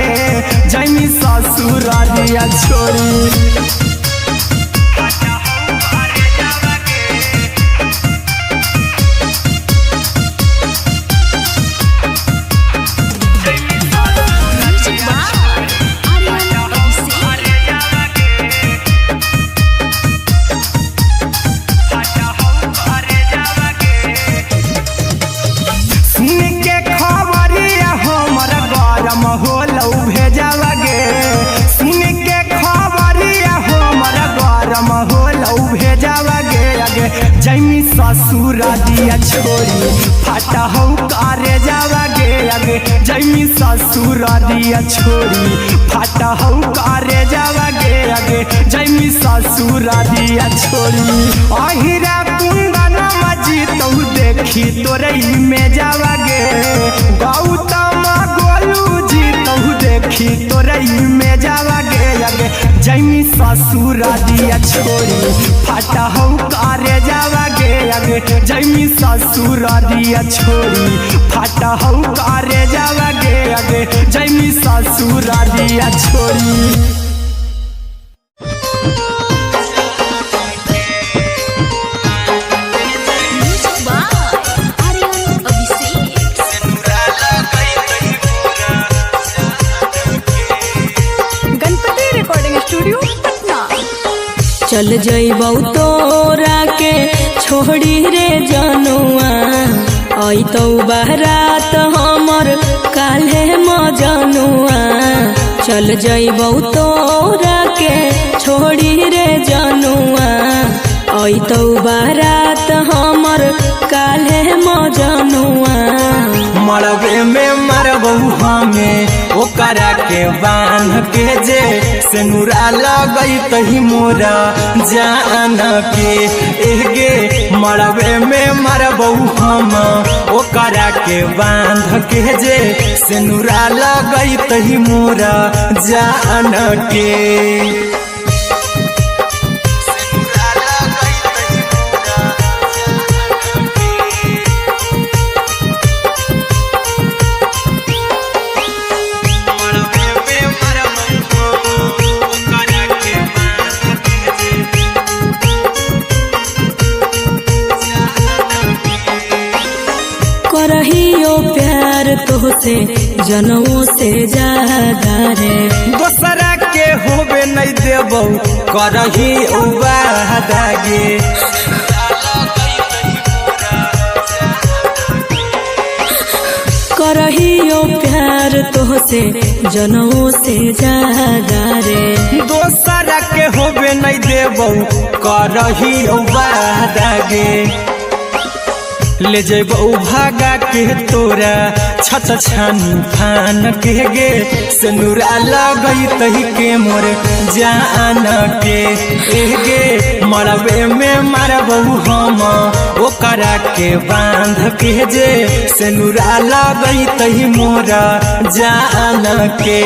जैमी ससुरारिया छोड़ी होलौ भेजावा गे सुन के खबरिया हमर गरम होलौ भेजावा गे जैमी ससुरारिया छोड़ी फाटा हौ करे जावा गे जैमी ससुरारिया छोड़ी फाटा हौ करे जावा गे जैमी ससुरारिया छोड़ी अहिरा कुंदन मजी तौ देखी तोरई में जावा गे गौतम गोलू जी तौ देखी तोरई में जावा गे जैमी ससुरारिया छोड़ी फाटा हौ करे जावा गे जैमी ससुरारिया छोड़ी फाटा हौ करे जावा गे जैमी ससुरारिया छोड़ी चल जइबौ तोरा के छोड़ी रे जनुआ अइतौ बारात हमर काल्हे मजनुआ चल जइबौ तोरा के छोड़ी रे जनुआ अइतौ बारात हमर काल्हे मजनुआ मरबे में मरबौ हमें ओकरा के बांध के जे सेनुरा लगैतहि मोरा जान के एगे मरबे में मरबौ हम ओकरा के बांध के जे सेनुरा लगैतहि मोरा जान के करहियो प्यार तोहसे जनमों से ज्यादा रे दोसरा के होबे नहीं देबौ करही वादा गे करहियो प्यार तोहसे जनमों से ज्यादा रे दोसरा के होबे नहीं देबौ देबौ करही वादागे ले जेबौ भागा के तोरा छत छानी फान के गे सिनुरा लगई तही के मोर जान के गे मरबे में मारबौ हम ओकरा के बांध के जे सिनुरा लगई तही मोर जान के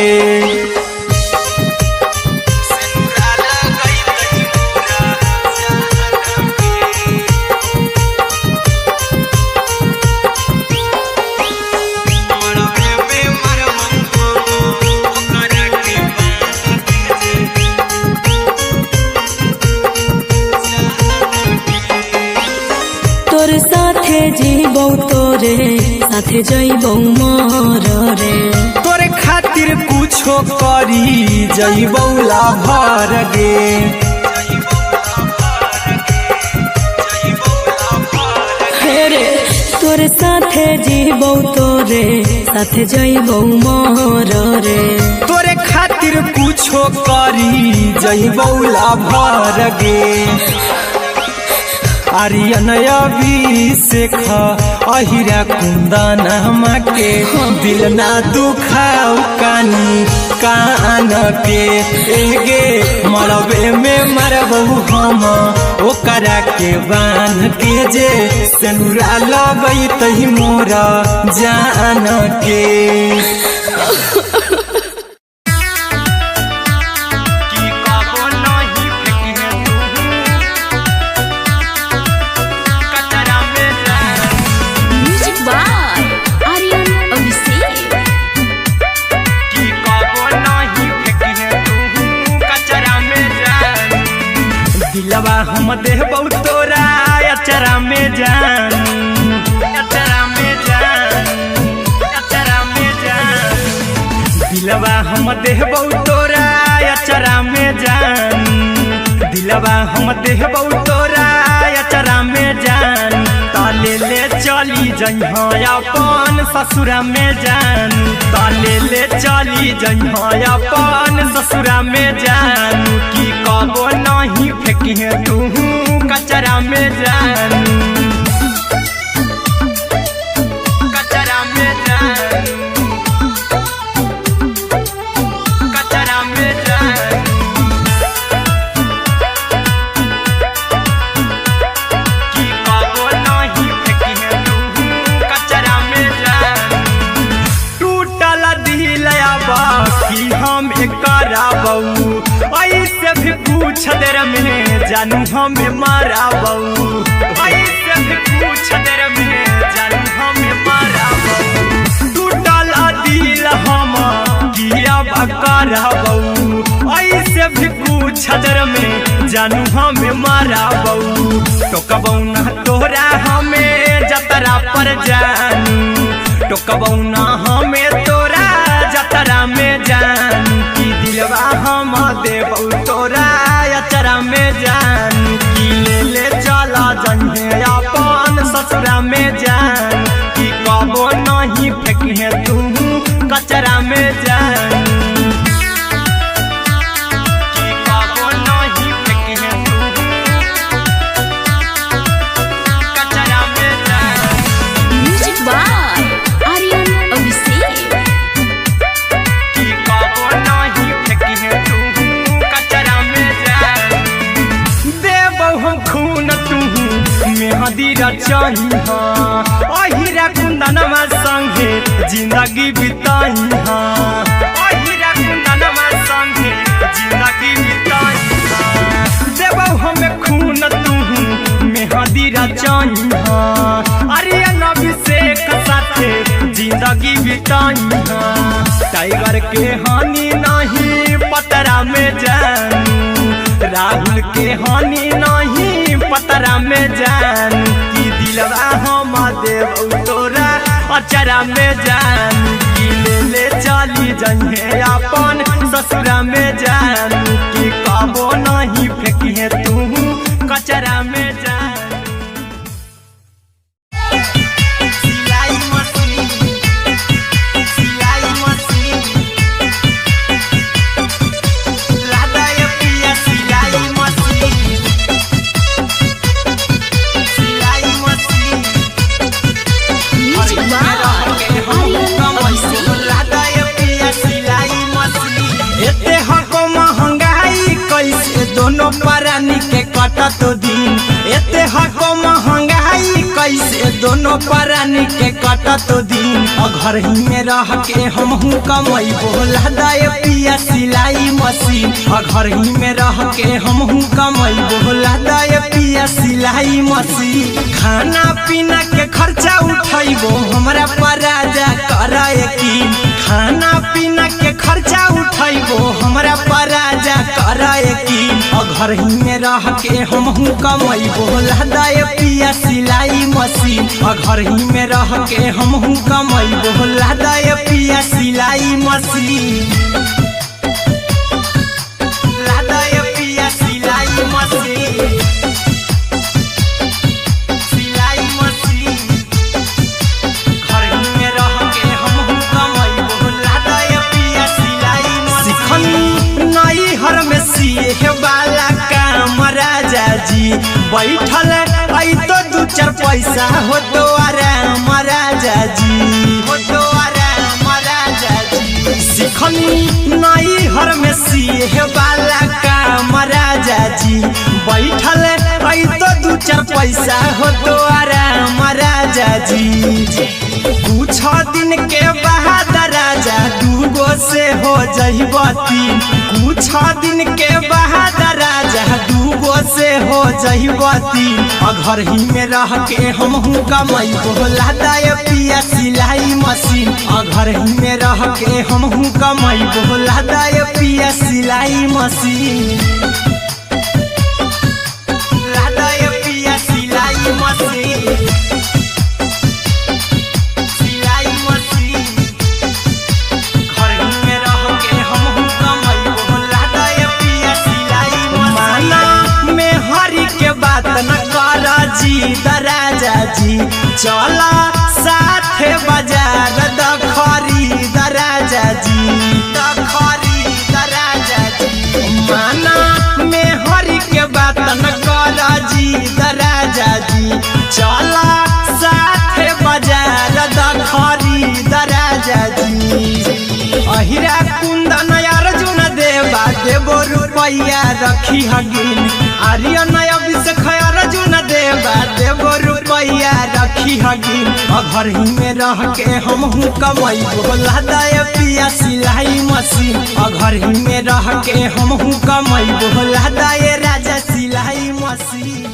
जीबौ तोरे साथे जइबौ मोर रे तोरे खातिर कुछो करी जइबौ लाभर गे रे तोरे साथे जीबौ तोरे साथे जइबौ मोर रे तोरे खातिर कुछो करी जइबौ लाभर गे आर्यन अभिषेक अहिरा कुंदन के दिल ना दुखाऊ कानी कान के गे मरबे में मरबौ हम ओकरा के बांध के जे सिनुरा लगई तही मोर जान के दिलवा हम देबौ तोरा अचरा में जान अचरा में जान अचरा में जान दिलवा हम देबौ तोरा अचरा में जान दिलवा हम देबौ तोरा अचरा में जान ताले ले चली जइहा अपन ससुरा में जान ताले ले चली जइहा अपन ससुरा में जान की कबो नहीं फेंकिहे तू कचरा में जान कचरा में जान कचरा में जान की कबो नहीं फेंकिहे तू कचरा में जान टूटल दिल बाकी हम कराबौ ऐसे भी कुछ देर में जानू हमें माराबौ ऐसे भी कुछ देर में जानू हमें माराबौ टूटल दिल हम किया कराबौ ऐसे भी कुछ देर में जानू हमें माराबौ टोकबौ ना तोरा हमें जतरा पर जानू टोकबौ ना हमें तोरा जतरा में जान की दिलवा हम देबौ तोरा अचरा में जान की ले चला जइहे अपन ससुरा में जान की कबो नहीं फेंकिहे तू कचरा में जान की कबो नहीं फेंकिहे तू कचरा में जान म्यूजिक बाय आर्यन अभिषेक की कबो नहीं फेंकिहे तू कचरा में जान देबौ हम खून तू मेहदी रचइहा अहिरा कुंदनमा संगे जिंदगी बिताइहा अहिरा कुंदनमा संगे जिंदगी बिताइहा देबौ हम खून तू मेहदी रचइहा आर्यन अभिषेक साथे जिंदगी बिताइहा टाइगर के हानि नहीं पतरा में जानू राहुल के हानि नहीं पतरा में जान की दिलवा हम देबौ तोरा अचरा में जान की ले चली जइहे अपन ससुरा में जान की कबो नहीं फेंकिहे तू कचरा में जान दोनों प्राणी के कटत दिन। एते हको महंगाई कैसे दोनों प्राणी के कटत दिन। घर ही में रह के हमहू कमैबो लदाए पिया सिलाई मशीन। घर ही में रह के हमहू कमैबो लदाए पिया सिलाई मशीन। खाना पीना के खर्चा उठैबो हमरा पराजा कराए की। खाना पीना के खर्चा उठैबो हमरा पराजा कराए की। घर ही में रह के हमहू कमैबो लदाए पिया सिलाई मशीन। घर ही में रह के हमहू कमैबो लदाए पिया सिलाई मशीन। लदाए पिया सिलाई मशीन। सिलाई मशीन। घर ही में रह के हमहू कमैबो लदाए पिया सिलाई मशीन। सिखनी नई हर में सिए वाला काम राजा जी। बैठल आई तो दू चार पैसा हो तो आराम राजा जी। हो तो आराम राजा जी। सिखनी नई हर में सिए वाला काम राजा जी। बैठल आई तो दू चार पैसा हो तो आराम राजा जी। कुछ दिन के बाद राजा दूगो से हो जइब तीन। कुछ दिन के बाद राजा दूगो से हो जइब तीन। घर ही में रह के हमहू कमैबो लदाए पिया सिलाई मशीन। घर ही में रह के हमहू कमैबो लदाए पिया सिलाई मशीन। लदाए पिया सिलाई मशीन। सिलाई मशीन। घर ही में रह के हमहू कमैबो लदाए पिया सिलाई मशीन। माना में हरी के बात न कर जी दराजा जी। चला साथे बाजार दखरी दराजा जी। दखरी दराजा जी। माना में हरी के बात न कर जी दराजा जी। चला साथे बाजार दखरी दराजा जी। अहिरा कुंदन अर्जुन देवा देबो रुपैया रखी हगिन। आर्यन अभिषेक अर्जुन देवा देबो रुपैया रखी हगिन। घर ही में रह के हमहू कमैबो लदाए पिया सिलाई मशीन। घर ही में रह के हमहू कमैबो लदाए राजा सिलाई मशीन।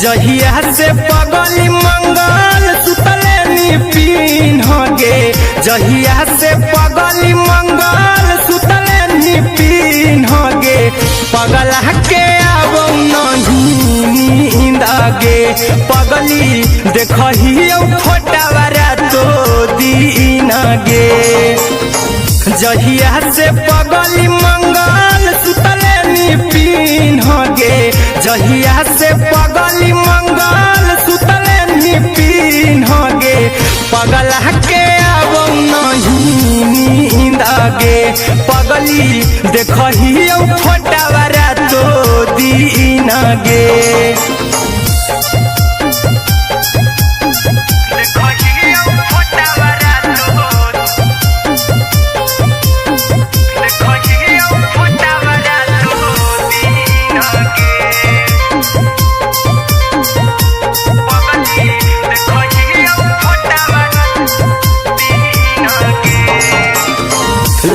जहिया से पगली मंगल सुतले निपिन गे। जहिया से पगली मंगल सुतले निपिन गे। पगला के आबो नहीं नींद गे। पगली देखही फोटावा रातो दिन गे। जहिया से पगली मंगल सुतले निपिन गे। जहिया से पगली मंगल सुतले निपिन गे। पगला के आबो नहीं नींद गे। पगली देखही फोटावा रातो दिन गे।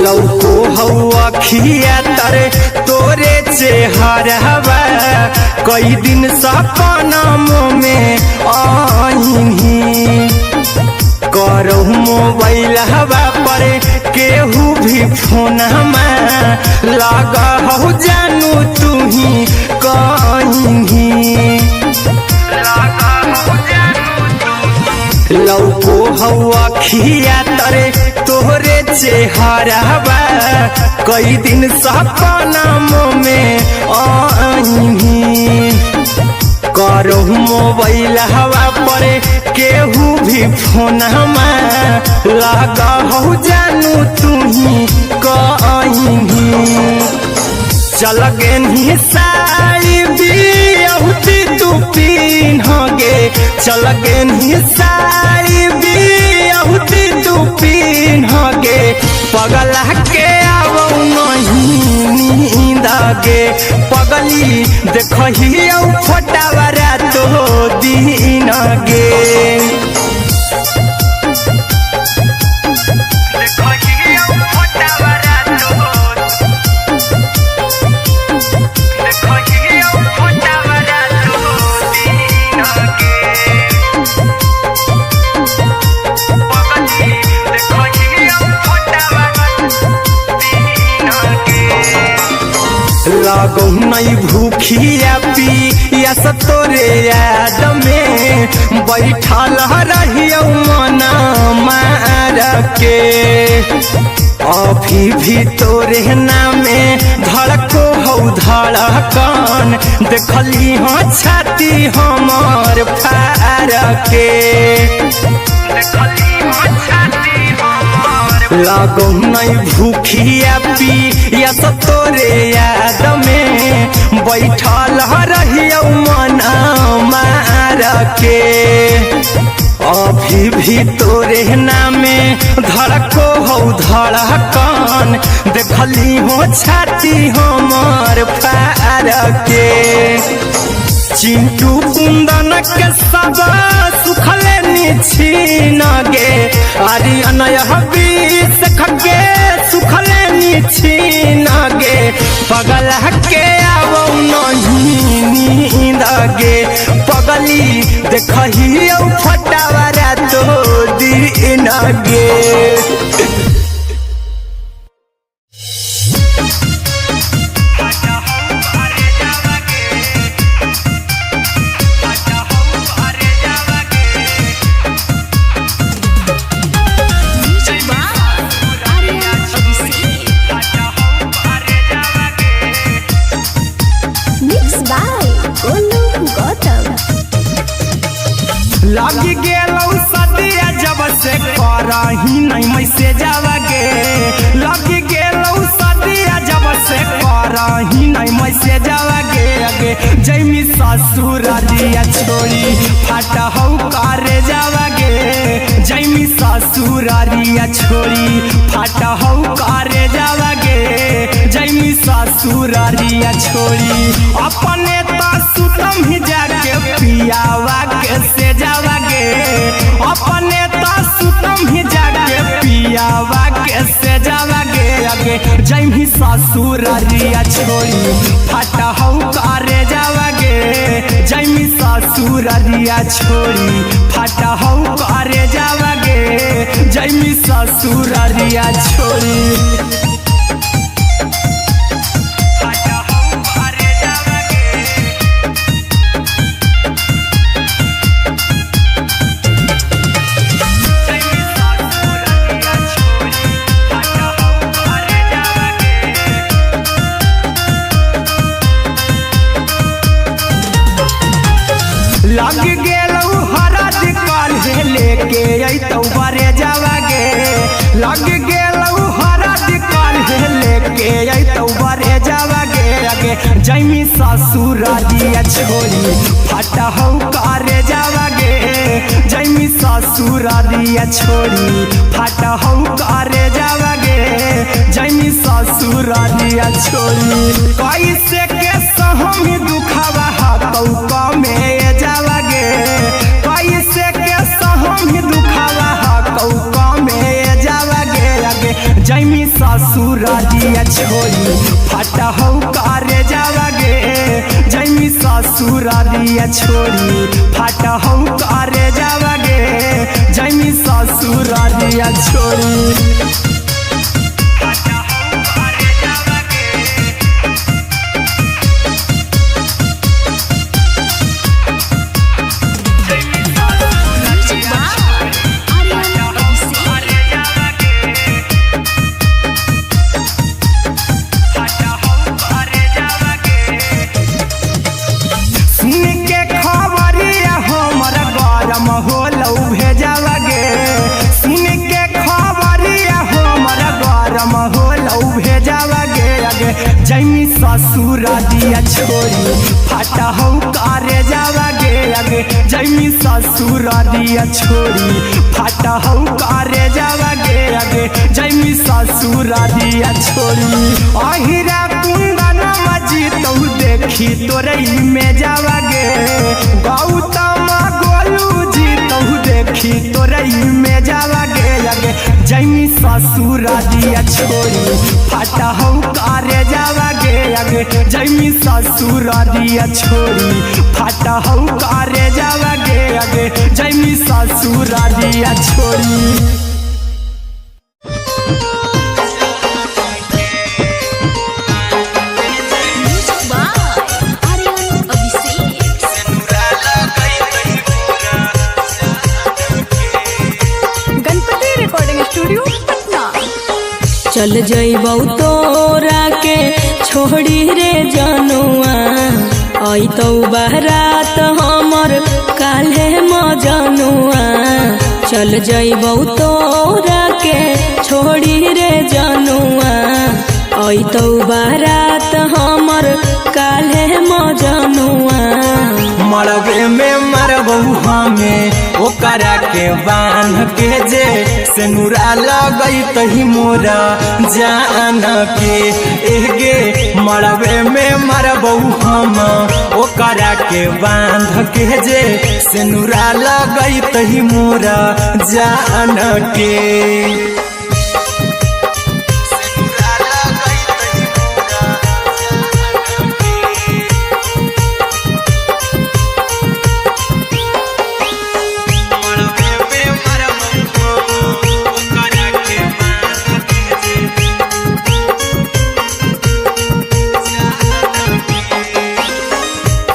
लौको हवा खिया तरे तोरे चेहरवा। कई दिन सपना में आईनी। करो मोबाइल हवा पर केहू भी फोन में लगा हो जानू तू ही कहीं। लौको हवा खिया तरे तोहरे चेहरवा। कई दिन सपना में आईनी। करो मोबाइल हवा पर केहू भी फोनमा लगा हो जानू तुही कहीं चल गेनी साड़ी बियहुती तू पिन्हगे चल गेनी साड़ी बियहुती तू पिन्हगे पगला के आवो नहीं नींद गे पगली देखही फोटावरा तो दिन गे लागो नहीं भूखिया पिया तोरे याद में बैठल रहियो मना मार के अभी भी तोरे नामे धड़को हो धड़कन देखली हाँ छाती हमर फार के लागो नहीं भूखिया पिया तोरे याद में बैठल रहियो मना मार के अभी भी तोरे नामे धड़को हो धड़कन देखली हो छाती हमर फार के चिंटू कुंदन के सब सुखले निछीन गे आरी अनय हबीस खगे सुखले निछीन गे पगला के आवो नहीं नींद गे पगली देखही फटावरा तो दिन गे लगी गेलौ सदिया जब से करही नहीं मैसेज गे लगी गेलौ सदिया जब से करही नहीं मैसेज गे अगे जैमी ससुरारिया छोड़ी फाटा हौ करे जावा गे जैमी ससुरारिया छोड़ी फाटा हौ करे जावा गे जैमी ससुरारिया छोड़ी अपने तो सुतम ही जाके पियावा के से जावा गे अपने तो सुतम ही जाके पियावा के से जावा गे अगे जैमी ससुरारिया छोड़ी फाटा हौ करे जावा गे जैमी ससुरारिया छोड़ी फाटा हौ करे जावा गे जैमी ससुरारिया छोड़ी लग गेलौ हरद काल्हे लेके अइतौ बरे जावा गे लग गेलौ हरद काल्हे लेके अइतौ बरे जावा गे अगे जैमी ससुरारिया छोड़ी फाटा हौ करे जावा गे जैमी ससुरारिया छोड़ी फाटा हौ करे जावा गे जैमी ससुरारिया छोड़ी कैसे के सहम दुखावा हतौ कमे जावा गे कैसे के सहम दुखावा हतौ कमे जावा गे अगे जैमी ससुरारिया छोड़ी फाटा हौ करे जावा गे जैमी ससुरारिया छोड़ी फाटा हौ करे जावा गे जैमी ससुरारिया छोड़ी होलौ भेजावा ससुर दिया छोड़ी फाटा हो करे जावा गे जैमी ससुर दिया छोड़ी फाटा हो करे जावा गे जैमी ससुर दिया छोड़ी अहिरा कुंदन मजी तो देखी तोरई में जावा गे गौतम गोलू जी तो देखी तोरई में जावा गे जैमी ससुर दिया छोड़ी फाटा हो करे जावा गे जैमी ससुर दिया छोड़ी फाटा हो करे जावा गे जैमी ससुर दिया छोड़ी। चल जइबौ तोरा के छोड़ी रे जनुआ अइतौ बारात हमर काल्हे मजनुआ चल जइबौ तोरा के छोड़ी रे जनुआ अइतौ बारात हमर काल्हे मजनुआ मरबे में मरबौ हमें ओकरा के बांध के जे सेनुरा लगई तही मोरा जान के एगे मरबे में मरबौ हम ओकरा के बांध के जे सेनुरा लगई तही मोरा जान के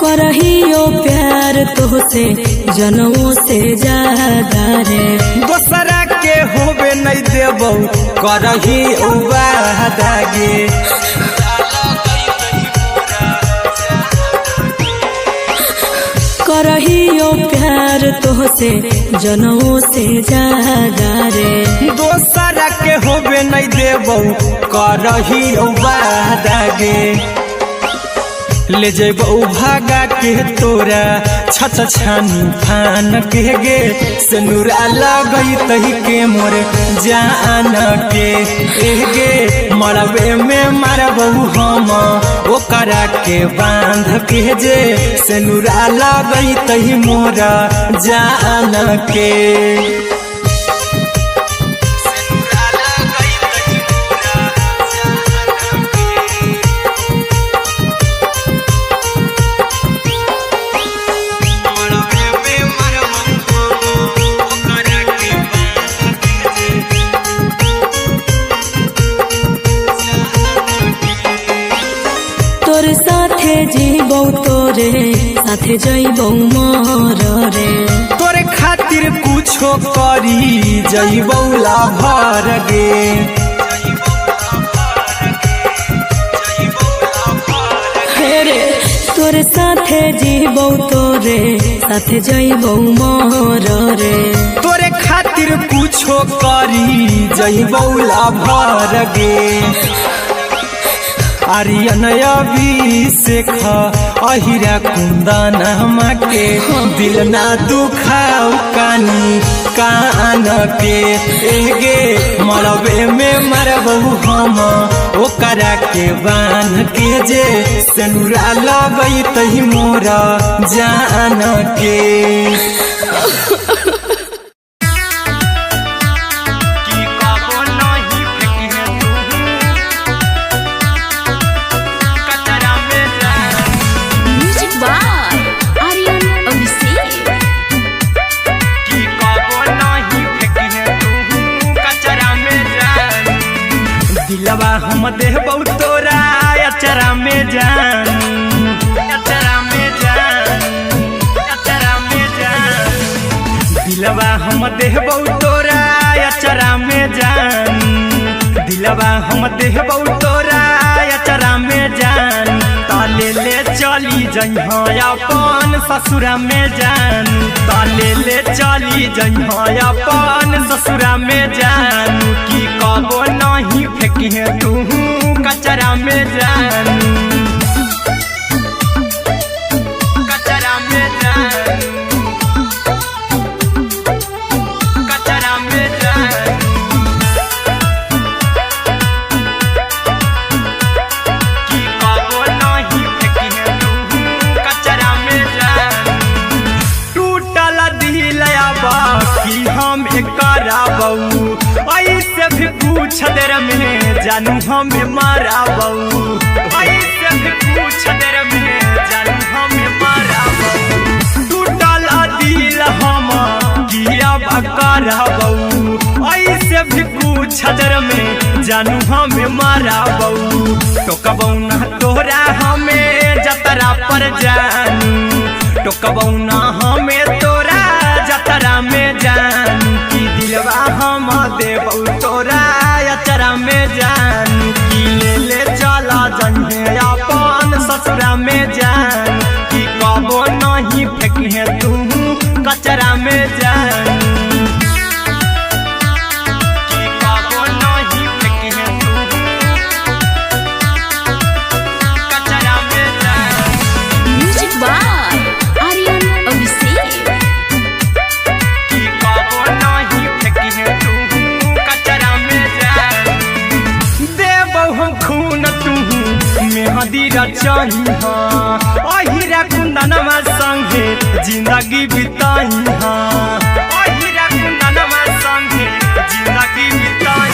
करहियो प्यार तोहसे जनमों से ज्यादा रे दोसरा के होबे नहीं देबौ करही वादा गे करहियो प्यार तोहसे जनमों से ज्यादा रे दोसरा के होबे नहीं देबौ करही वादा गे ले जेबौ भागा के तोरा छत छानी फान के गे सेनुरा लगई तही के मोर जान के एगे मरबे में मरबौ हम ओकरा के बांध के जे सेनुरा लगई तही मोरा जान के जीबौ तोरे साथे जइबौ मर रे तोरे खातिर कुछो करी जइबौ लाभर गे हेरे तोरे साथे जीबौ तोरे साथे जइबौ मर रे तोरे खातिर कुछो करी जइबौ लाभर गे आर्यन अभिषेक अहिरा कुंदन के दिल ना दुखाऊ कानी कान के एगे मरबे में मरबौ हम ओकरा के बांध के जे सेनुरा लगई तही मोरा जान के दिलवा हम देबौ तोरा अचरा में जान अचरा में जान अचरा में जान दिलवा हम देबौ तोरा अचरा में जान दिलवा हम देबौ तोरा अचरा में जान ताले ले चली जइहा अपन ससुरा में जान ताले ले चली जइहा अपन ससुरा में जान की कबो नहीं फेंकी तू कचरा में जान कि हम कराबू ऐसे भी पूछ देर में जानू हम माराबू ऐसे भी पूछ देर में जानू हम माराबू टूटल दिल हम किया कराबू ऐसे भी पूछ देर में जानू हम माराबू टोकबौ ना तोरा हमें जतरा पर जानू टोकबौ ना हमें तोरा जतरा में जानू की दिलवा हम देबौ तोरा अचरा में जानू की ले चला जन्हे अपन ससुरा में जानू की कबो नहीं फेंके तू कचरा में जानू अहिरा कुंदनमा संगे जिंदगी बिताई अहिरा कुंदनमा संगे जिंदगी बिताई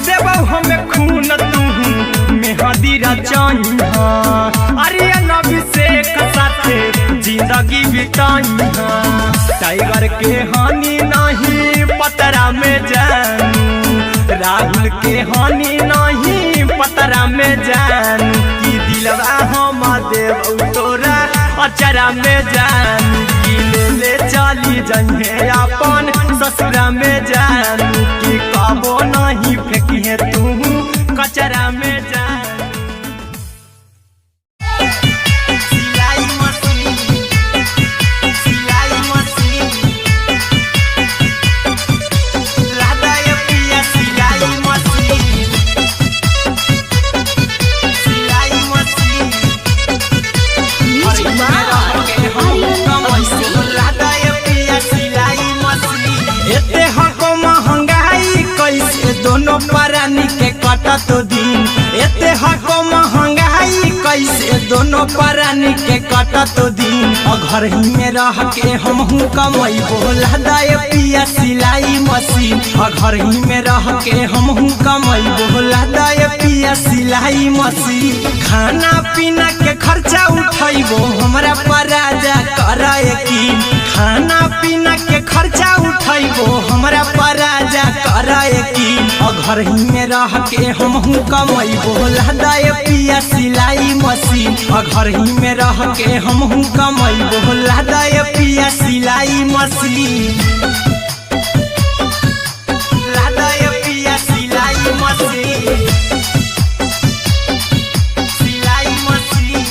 देबौ हमें खून तू मेहदी रचाई अरे नबी से साथे जिंदगी बिताई टाइगर के हानि नहीं पतरा में जानू राहुल के हानि नहीं पतरा में जानू की दिलवा हम देबौ तोरा अचरा में जानू की ले चली जन्हे अपन ससुरा में जानू की कबो नहीं फेंकिए तू कचरा में जानू दोनों परानी के कटा तो दिन एते हको महंगाई कैसे दोनों परानी के कटा तो दिन और घर ही में रह के हम कमाई बोला दाए पिया सिलाई मशीन और घर ही में रह के हम कमाई बोला दाए पिया सिलाई मशीन खाना पीना के खर्चा उठाइबो हमरा पराजा कराए की खाना पीना के खर्चा उठाइबो हमरा पराजा कराए की और घर ही में रह के हम कमाई बोला दाए पिया सिलाई मशीन और घर ही में रह के हम कमाई बोला दाए पिया सिलाई मशीन लादाए पिया सिलाई मशीन सिलाई मशीन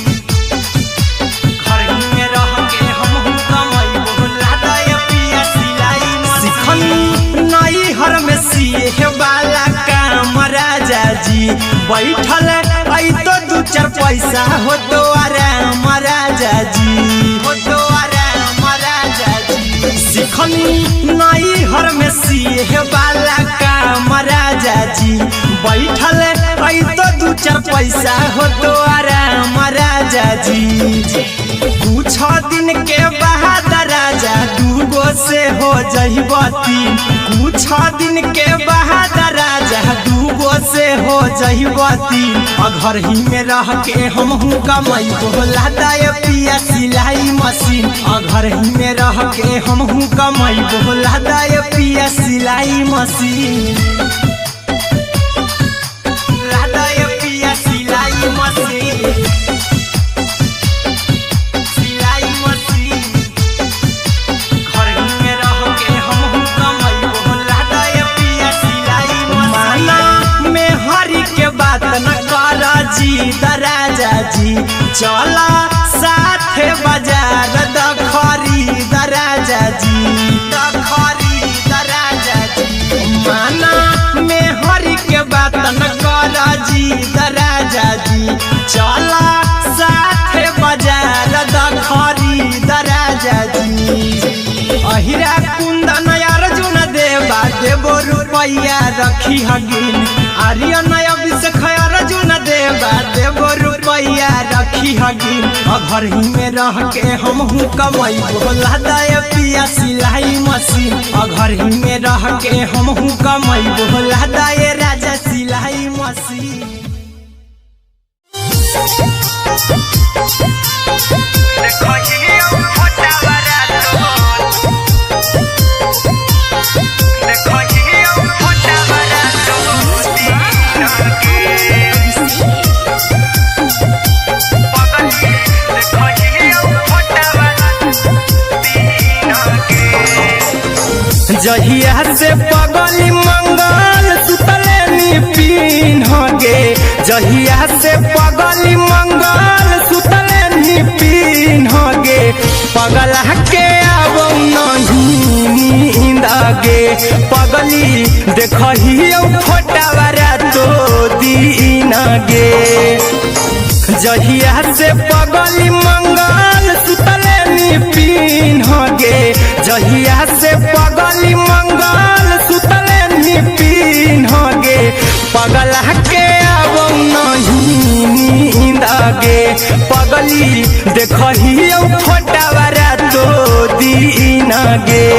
घर ही में रह के हम कमाई बोला दाए पिया सिलाई मशीन नई हर में सिए वाला काम राजा जी बैठल आई तो दू चार पैसा हो तो आराम राजा जी हो तो आराम राजा जी सिखनी नई हर में सिए वाला काम राजा जी बैठल आई तो दू चार पैसा हो तो आराम राजा जी कुछ दिन के बाद राजा दूगो से हो जहिबती कुछ दिन के बाद राजा दूगो से हो जहिबती और घर ही में रह के हम कमाई बोला दाए पिया सिलाई मशीन और घर ही में रह के हम कमाई बोला दाए पिया सिलाई मशीन लादाए पिया सिलाई मशीन राजा जी चला साथे बाजार खरीद राजा जी खरीद राजा जी माना में हरी के बात न कर जी राजा जी चला साथे बाजार खरीद राजा जी अहिरा कुंदन अर्जुन देवा देबो रुपया रखी हगिन आर्यन अभिषेक अर्जुन देवा देबो रुपया रखी हगिन घर ही में रह के हम कमाई बोला दाए पिया सिलाई मशीन अगर ही में रह के हम कमाई बोला दाए राजा सिलाई मशीन। जहिया से पगली मंगल सुतले पीन गे, जहिया से पगली मंगल सुतले पीन गे, पगला के अब नहीं नींद गे, पगली देखही फोटावारा तो दीन गे। जहिया से पगली मंगल सुतले पीन गे, जहिया से पगली मंगल सुतले पीन गे, पगला के अब नहीं नींद गे, पगली देखही फोटावारा तो दीन गे।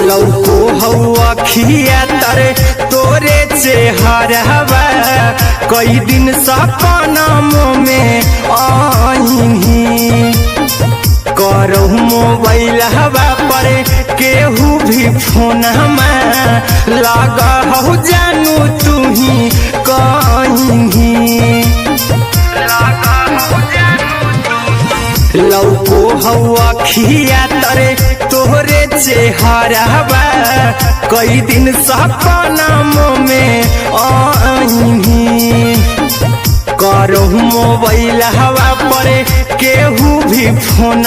लौको हवा खिया तरे तोरे चेहरावा, कई दिन सपनों में आईनी, करहु मोबाइल हवा पर केहू भी फोन लगा हो जानू तू ही कहीं, लौको हवा खिया तरे तोहरे चेहरावा, कई दिन सपनों में आईनी, करहु मोबाइल हवा पर केहू भी फोन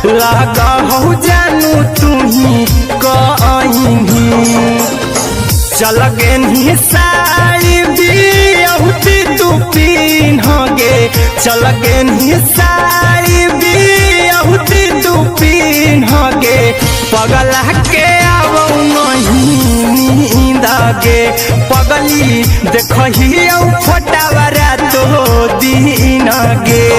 लगा हो जानू तू ही कहीं, चल गे साड़ी बियहुती तू पीन गे, चल गे साड़ी बियहुती तू पीन गे, पगला के अब नहीं नींद गे, पगली देखही फोटावारा तो दीन गे।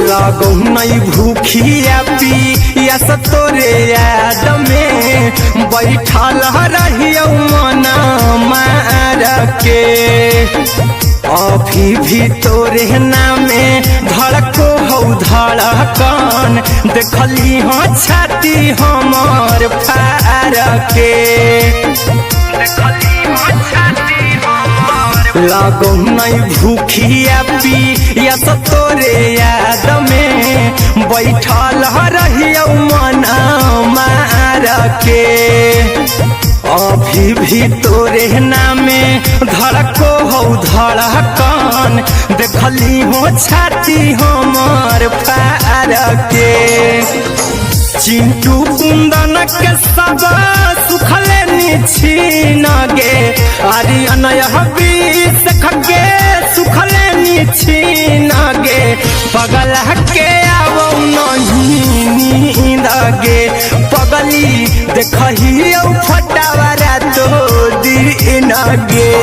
लागो नहीं भूखिया पिया तोरे याद में, बैठल रहियो मना मार के, अभी भी तोरे नामे धड़को हो धड़कन, देखली हो छाती हमर फार के, लागो नहीं भूखिया पिया तोरे याद में, बैठल रहियो मना मार के, अभी भी तोरे नामे धड़को हो धड़कन, देखली हो छाती हमर फार के, चिंटू कुंदन के सब सुखले छीन गे, आर्यन हबीस खगे सुखले छीन गे, पगला के अब नहीं नींद गे, पगली देखही फोटावारा तो दीन गे।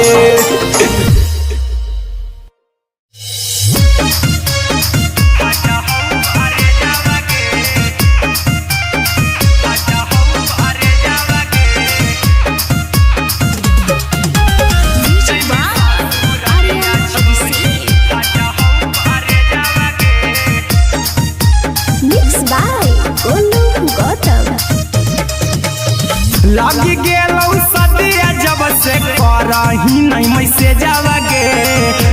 लगी गेलौ सदिया जब से करही नहीं मैसेज गे,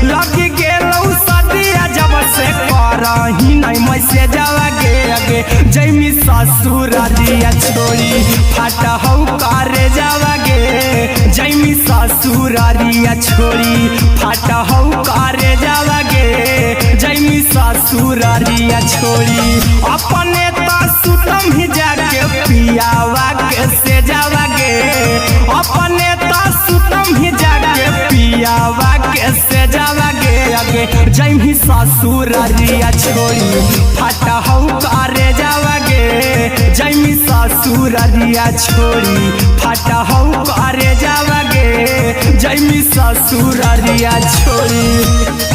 लगी गेलौ सदिया जब से से करही नहीं मैसेजवा गे जैमी ससुरारिया छोड़ी फाटा हौ करे जावा गे जैमी ससुरारिया छोड़ी फाटा हौ करे जावा गे जैमी ससुरारिया छोड़ी अपने तो सुतम ही जाके पियावा के से जावा गे अपने तो सुतम ही जाके पियावा के से जावा गे जैमी ससुरारिया छोड़ी फाटा हौ करे जावा गे जैमी ससुरारिया छोड़ी फाटा हौ करे जावा गे जैमी ससुरारिया छोड़ी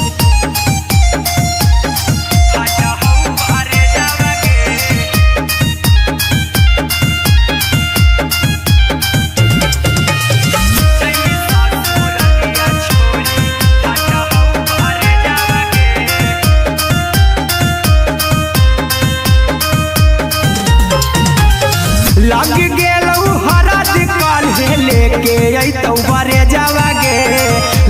लग गेलौ हरद काल्हे लेके अइतौ बरे जावा गे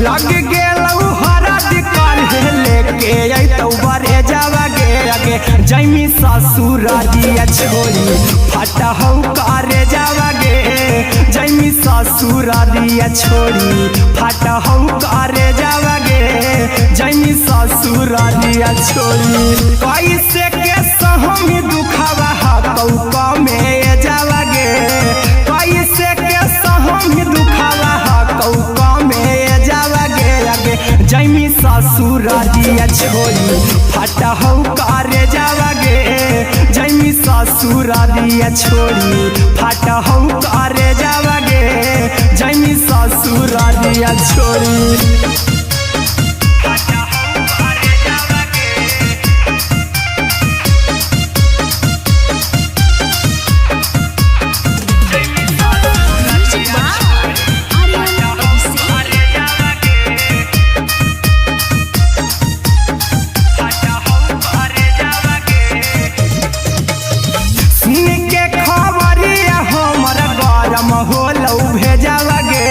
लग गेलौ हरद काल्हे लेके अइतौ बरे जावा गे जैमी ससुरारिया छोड़ी फाटा हौ करे जावा गे जैमी ससुरारिया छोड़ी फाटा हौ करे जावा गे जैमी ससुरारिया छोड़ी कैसे के सहम दुखावा हकौ में जावा गे कैसे के सहम दुखावा हकौ में जावा गे जैमी ससुरारिया छोड़ी फाटा हौ करे जावा गे जैमी ससुरारिया छोड़ी फाटा हौ करे जावा गे जैमी ससुरारिया छोड़ी होलौ भेजावा गे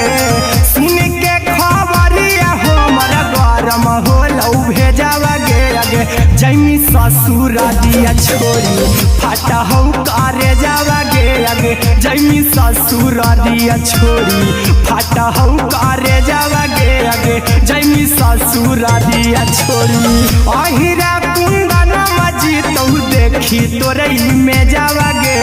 सुन के खबरिया हमरा गरम होलौ भेजावा गे जैमी ससुरारिया छोड़ी फाटा हौ करे जावा गे जैमी ससुरारिया छोड़ी फाटा हौ करे जावा गे जैमी ससुरारिया छोड़ी अहिरा कुंदन मजीतौ देखी तोरई में जावा गे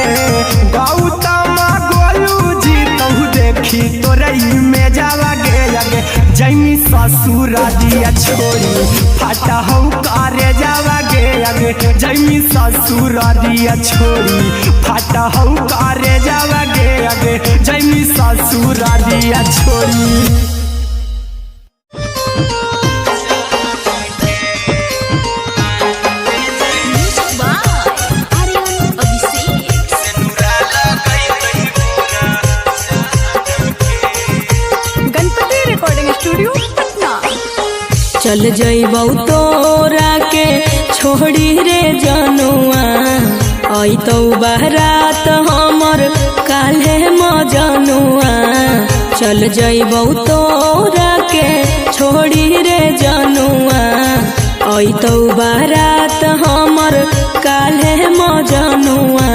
गौतम गोलू जीतौ देखी तोरई में जावा गे जैमी ससुरारिया छोड़ी फाटा हौ करे जावा गे जैमी ससुरारिया छोड़ी फाटा हौ करे जावा गे जैमी ससुरारिया छोड़ी चल जइबौ तोरा के छोड़ी रे जनुआ अइतौ बारात हमर काल्हे मजनुआ चल जइबौ तोरा के छोड़ी रे जनुआ अइतौ बारात हमर काल्हे मजनुआ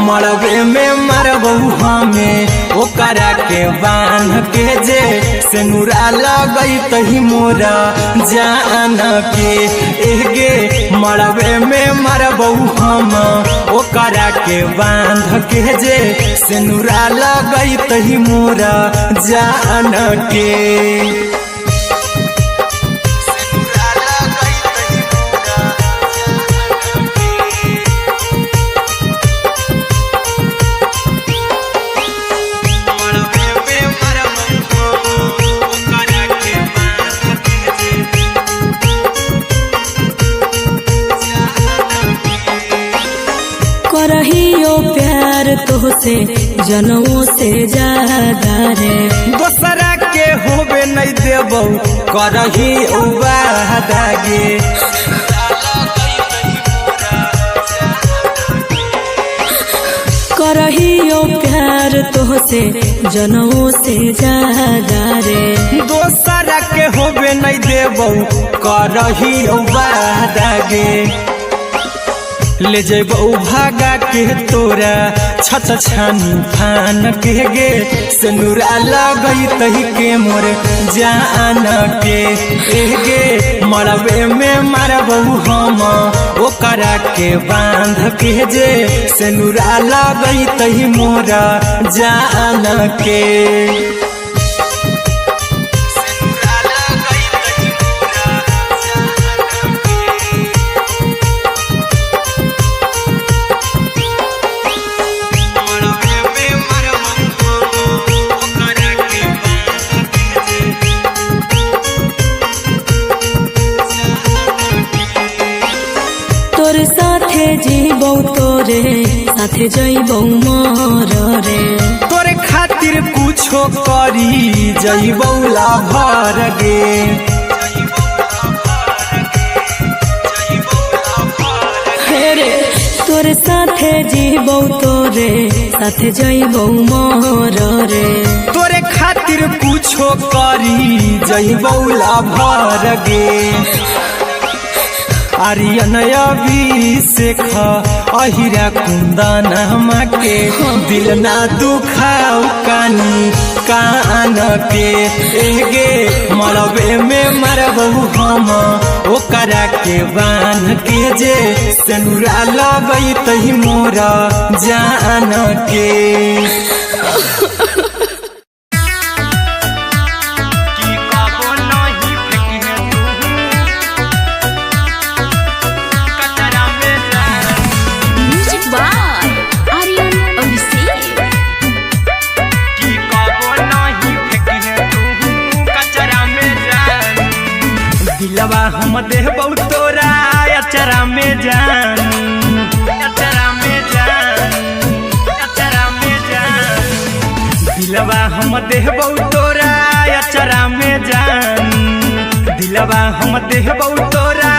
मरबे में मरबौ हमें ओकरा के बांध के जे सेनुरा लगैतहि मोरा जान के एगे मरबे में मरबौ हम ओकरा के बांध के जे सेनुरा लगैतहि मोरा जान के करहियो प्यार तोहसे जनमों से ज्यादा रे दोसरा के होबे नहीं देबौ करही वादा गे करहियो प्यार तोहसे जनों से ज्यादा रे। दोसरा के होबे नहीं देबो करही वादा गे, ले जेबो भागा के तोरा छत छानी फान के गे, सिनुरा लगई तही के मोर जान के गे, मरबे में मारबो हम ओकरा के बांध के जे, सिनुरा लगई तही मोर जान के। तोरे साथे जीबो तोरे साथे जइबो मर रे, तोरे खातिर कुछो करी जइबो लाभर गे, रे तोरे साथे जीबो तोरे साथे जइबो मर रे, तोरे खातिर कुछो करी जइबो लाभर गे। आर्यन अभिषेक अहिरा कुंदन के, दिल ना दुखाऊ कानी कान के गे, मरबे में मरबो हम ओकरा के बांध के जे, सिनुरा लगई तही मोरा जान के। दिलवा हम देबो तोरा अचरा में जान, अचरा में जान, अचरा में जान, दिलवा हम देबो तोरा अचरा में जान, दिलवा हम देबो तोरा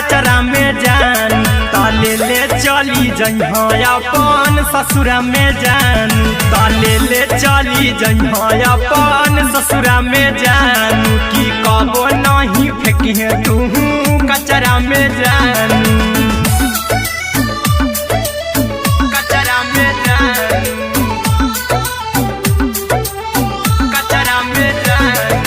अचरा में जान, ताले ले चली जइहा अपन ससुरा में जान, ताले ले चली जइहा अपन ससुरा में जान, की कबो नहीं फेंकी तू कचरा में जान, कचरा में जान, कचरा में जान,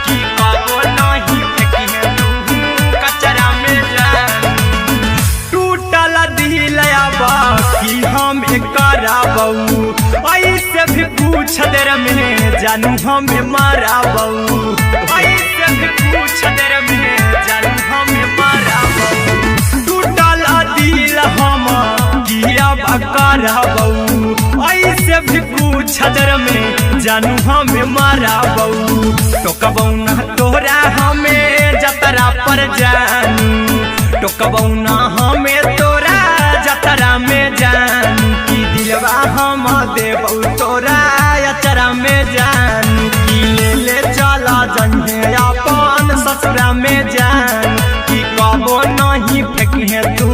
की कबो नहीं फेंकी तू कचरा में जान, टूटल दिल बाकी हम कराबू, ऐसे भी पूछ देर में जानू हमें माराबू, ऐसे भी पूछ देर में जानू हमें माराबू, टूटल दिल हम किया कराबू, ऐसे भी पूछ देर में जानू हमें माराबू, टोकबौ ना तोरा हमें जतरा पर जानू, टोकबौ ना हमें तोरा जतरा में जानू, की दिलवा हम देबौ तोरा अचरा में जान, की ले चला जइहे अपन ससुरा में जान, की कबो नहीं फेंकी तू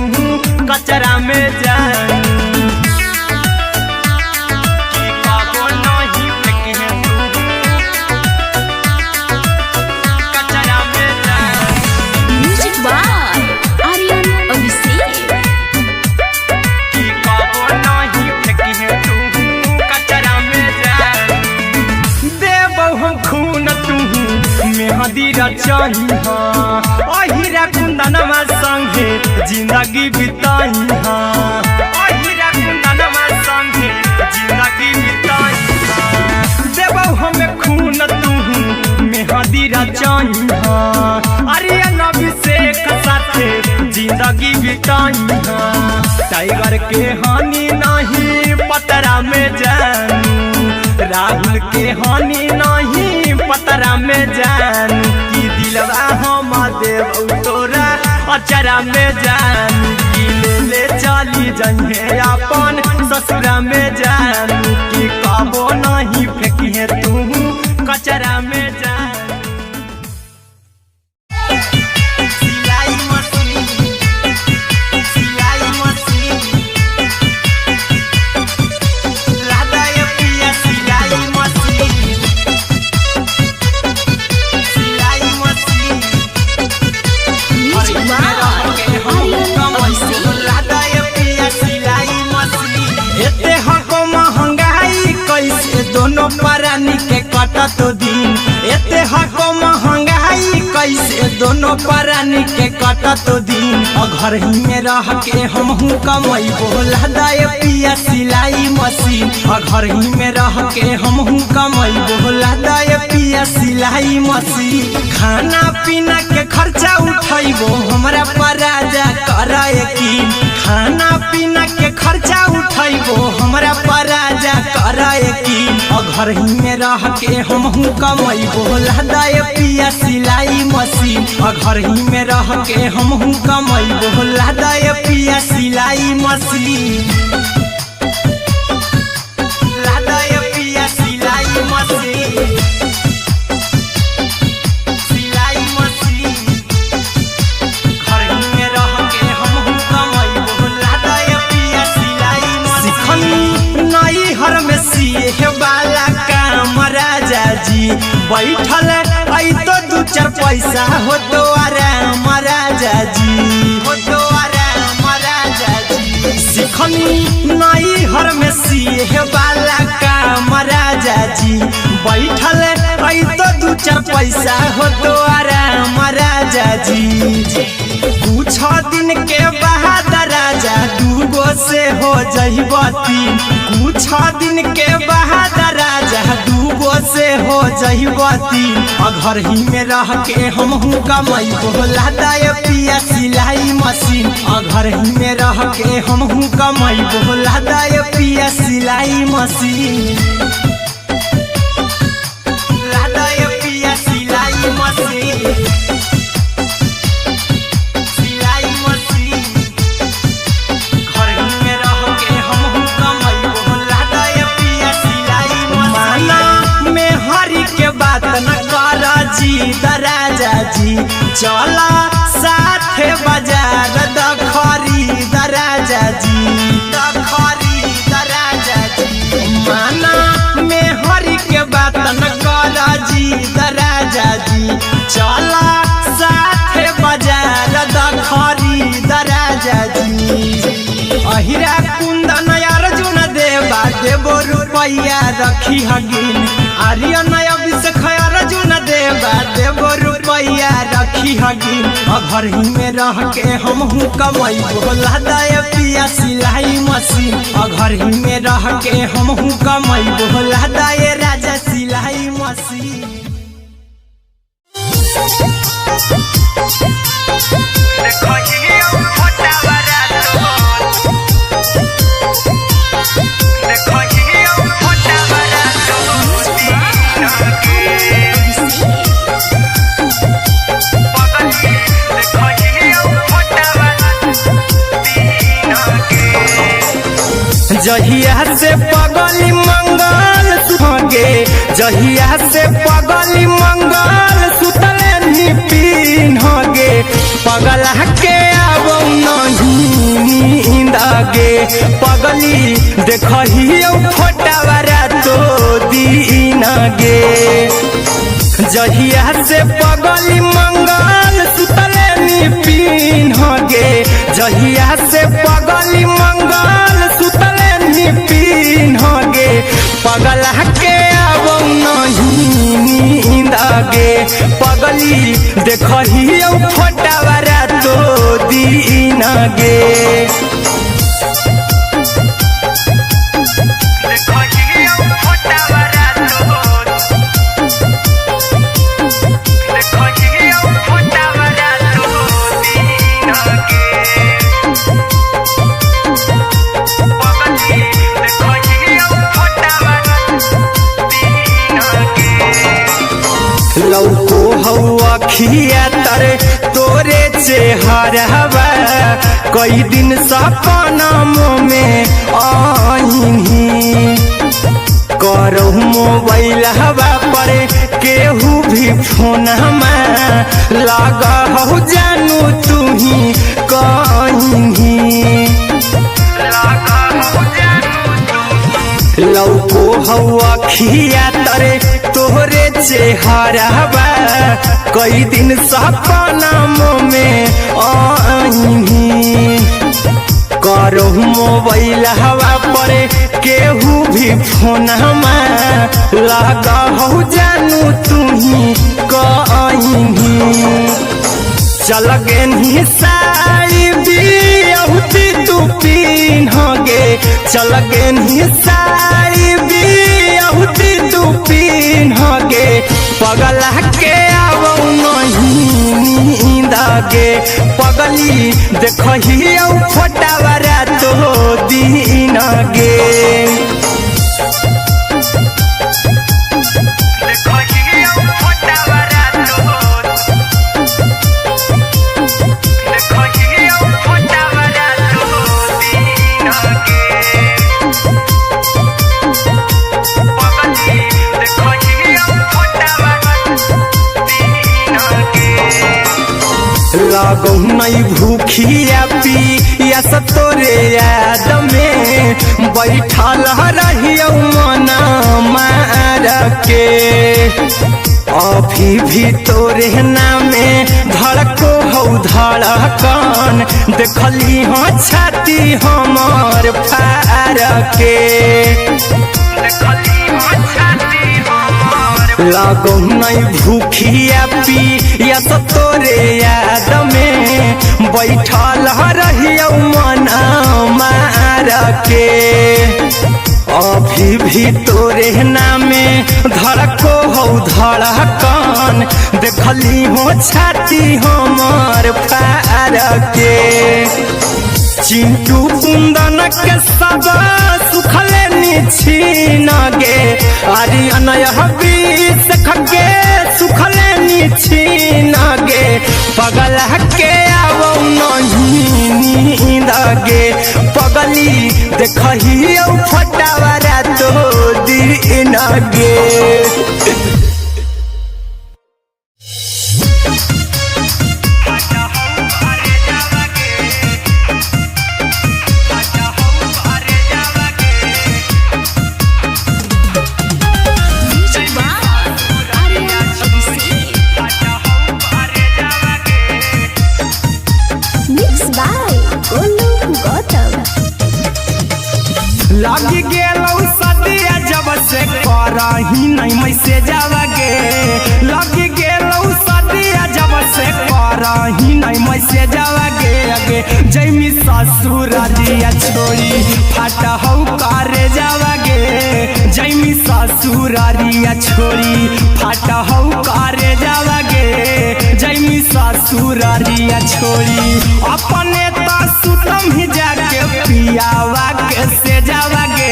कचरा में जान, की कबो नहीं फेंकी तू कचरा में जान। म्यूजिक बाय आर्यन अभिषेक, की कबो नहीं फेंकी तू कचरा में जान, देबो हम खून तू मेहदी रचइहा, अहिरा कुंदनमा संगे जिंदगी बिताइहा, अहिरा कुंदनमा संगे जिंदगी बिताइहा, देबो हम खून तू मेहदी रचइहा, आर्यन अभिषेक साथे जिंदगी बिताइहा, टाइगर के हानि नहीं पतरा में जानू, राहुल के हानि नहीं पतरा में जानू, की दिलवा हम देबौ तोरा अचरा में जानू, की ले चली जइहे अपन ससुरा में जानू, की कबो नहीं फेंकी तू कचरा में जानू। सिलाई मशीन, सिलाई मशीन एते हको महंगाई कैसे दोनों परानी के कटत दिन, एते हको महंगाई कैसे दोनों परानी के कटत दिन। घर ही में रह के हमहू कमाई बोला दाए पिया सिलाई मशीन, घर ही में रह के हमहू कमाई बोला दाए पिया सिलाई मशीन। खाना पीना के खर्चा उठाइबो हमरा पराजा कराए की, खाना पीना के खर्चा उठाइबो हमरा पराजा कराए की। घर ही में रह के हमहू कमाई बोला दाए पिया सिलाई मशीन, घर ही में रह के हमहू कमाई बोला दाए पिया सिलाई मशीन। लादाए पिया सिलाई मशीन, सिलाई मशीन। घर ही में रह के हमहू कमाई बोला दाए पिया सिलाई मशीन। सिखनी नई हर में सीहे वाला काम राजा जी, बैठल आई तो दू चार पैसा हो तो आराम राजा जी, हो तो आराम राजा जी। सिखनी नई हर में सीहे वाला काम राजा जी, बैठल आई तो दू चार पैसा हो तो आराम राजा जी। कुछ दिन के बाद राजा दूगो से हो जइब तीन, कुछ दिन के बाद राजा दूगो से हो जइब तीन। घर ही में रह के हमहू कमाई बोला दाए पिया सिलाई मशीन, घर ही में रह के हमहू कमाई बोला दाए पिया सिलाई मशीन। लादाए पिया सिलाई मशीन, सिलाई मशीन। घर ही में रह के हमहू कमाई बोला दाए पिया सिलाई मशीन। माना में हरी के बात न कर जी दराजा जी, चला साथे बाजार दखरी दराजा जी, दखरी दराजा जी। माना में हरी के बात न कर जी दराजा जी, चला साथे बाजार दखरी दराजा जी। अहिरा कुंदन अर्जुन देवा देबो रुपैया रखी हगिन, आर्यन अभिषेक अर्जुन देवा देबो रुपैया रखी हगिन। घर ही में रह के हमहू कमाई बोला दाए पिया सिलाई मशीन, घर ही में रह के हमहू कमाई बोला दाए राजा सिलाई मशीन। जहिया से पगली मंगल सुगे, जहिया से पगली मंगल सुतले निपिन होगे, पगला के आवो नहीं नींद गे। पगली देखहियो फोटावारा तो दीन गे, जहिया से पगली मंगल सुतले निपिन होगे, जहिया से पगली मंगल सुतले निपिन होगे, पगला के आवो नहीं नींद गे। पगली देखहियो फोटावारा तो दीन गे। लौको हवा खिया तर तोरे चेहरवा, कई दिन सपनमो में आईनी। करो मोबाइल हवा पर केहू भी फोन लगा हो जानू तू ही कहीं। लौको हवा खिया तरे तोहरे चेहरवा, कई दिन सपनमो में करो मोबाइल हवा पर केहू भी फोन लगा हो जानू तुही कहीं चल गे साड़ी बियहुती तू पिन्हगे चल गे साड़ी बियहुती तू पिन्हगे पगला के आवो नहीं नींद गे पगली देखही फोटावरा तो दिन गे लागो नहीं भूखिया पिया तोरे याद में बैठल रहियो मना मार के अभी भी तोरे नामे धड़को हो धड़कन देखली हाँ छाती हमर फार के लागो नहीं भूखिया पिया तोरे याद में बैठल रहियो मना मार के अभी भी तोरे नामे धड़को हो धड़कन देखली हो छाती हमर फार के चिंटू कुंदन के सब सुखले निछीन गे आर्यन बीस खगे सुखले निछीन गे पगला के आवो नहीं नींद गे पगली देखही फटावरा तो दिन गे लग गेलौ सदिया जब से करही नहीं मैसेज गे लग गेलौ सदिया जब से करही नहीं मैसेज गे अगे जैमी ससुरारिया छोड़ी फाटा हौ करे जावा गे जैमी ससुरारिया छोड़ी फाटा हौ करे जावा गे जैमी ससुरारिया छोड़ी अपने तो सुतम ही जाके पियावा के से जावा गे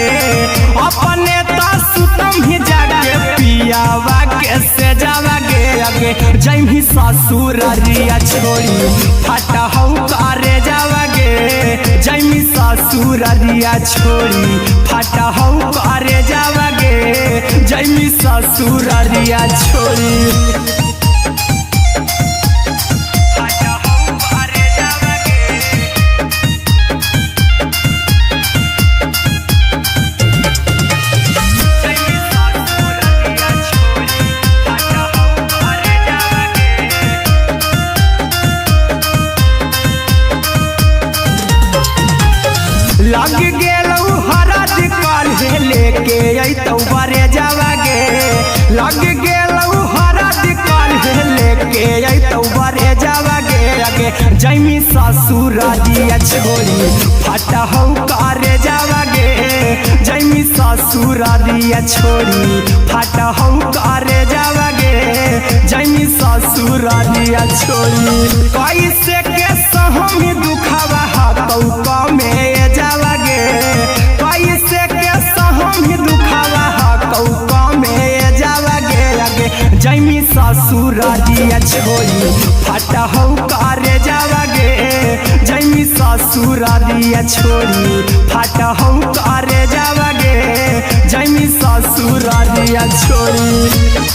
अपने तो सुतम ही जाके पियावा के से जावा गे अगे जैमी ससुरारिया छोड़ी फाटा हौ करे जावा गे जैमी ससुरारिया छोड़ी फाटा हौ करे जावा गे जैमी ससुरारिया छोड़ी लग गेलौ हरद काल्हे लेके अइतौ बरे जावा गे लग गेलौ हरद काल्हे लेके अइतौ बरे जावा गे अगे जैमी ससुरारिया छोड़ी फाटा हौ करे जावा गे जैमी ससुरारिया छोड़ी फाटा हौ करे जावा गे जैमी ससुरारिया छोड़ी कैसे के सहम दुखवा हतौ कमे जावा गे कैसे के सहम दुखवा हतौ कमे जावा गे अगे जैमी ससुरारिया छोड़ी फाटा हौ करे जावा गे जैमी ससुरारिया छोड़ी फाटा हौ करे जावा गे जैमी ससुरारिया छोड़ी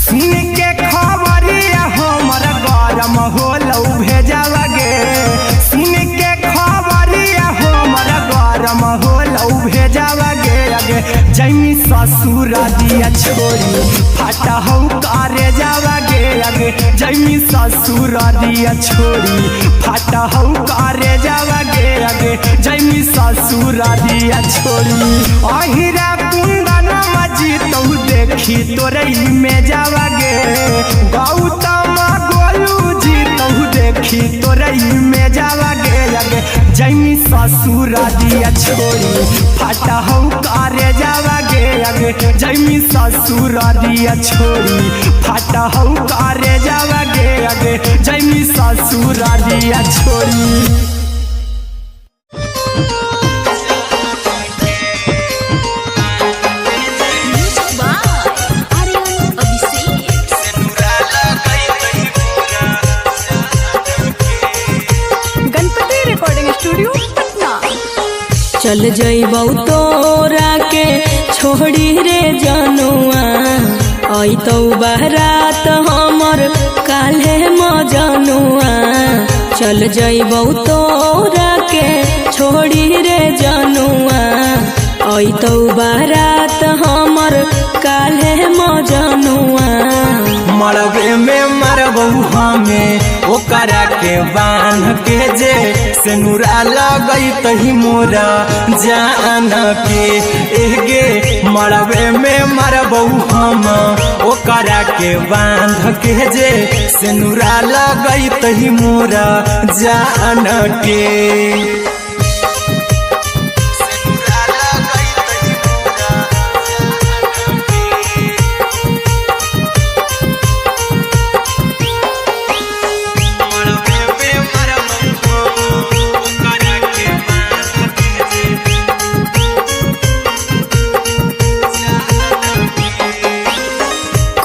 सुन के खबर गरम होलौ भेजवा गे सुन के खबरिया हमर गरम होलौ भेजवा गे अगे जैमी ससुर दिया छोरी फाटा हौ करे जावा गे अगे जैमी ससुर दिया छोरी फाटा हौ करे जावा गे अगे जैमी ससुर दिया छोरी अहिरा कुंदन मजी तौ देखी तोरई में जावा गे गौतम गोलू जी तौ देखी तोरई में जावा गे अगे जैमी ससुर दिया छोरी फाटा हौ करे जावा गे अगे जैमी ससुर दिया छोरी फाटा हौ करे जावा गे अगे जैमी ससुर दिया छोरी। चल जइबौ तोरा के छोड़ी रे जनुआ अइतौ बारात हमर काल्हे मजनुआ चल जइबौ तोरा के छोड़ी रे जनुआ अइतौ बारात हमर काल्हे मजनुआ मरबे में मरबौ हमें ओकरा के बांध के जे सेनुरा लगई तही मोरा जान के एगे मरबे में मरबौ हम ओकरा के बांध के जे सेनुरा लगई तही मोरा जान के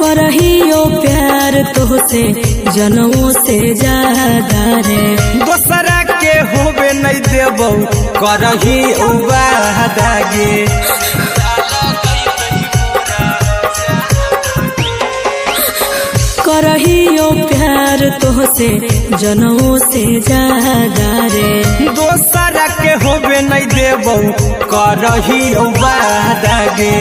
करहियो प्यार तोहसे जनमों से ज्यादा रे दोसरा के होबे नहीं देबौ करही वादा गे करहियो प्यार तोहसे जनमों से ज्यादा रे दोसरा के होबे नहीं देबौ करही वादा गे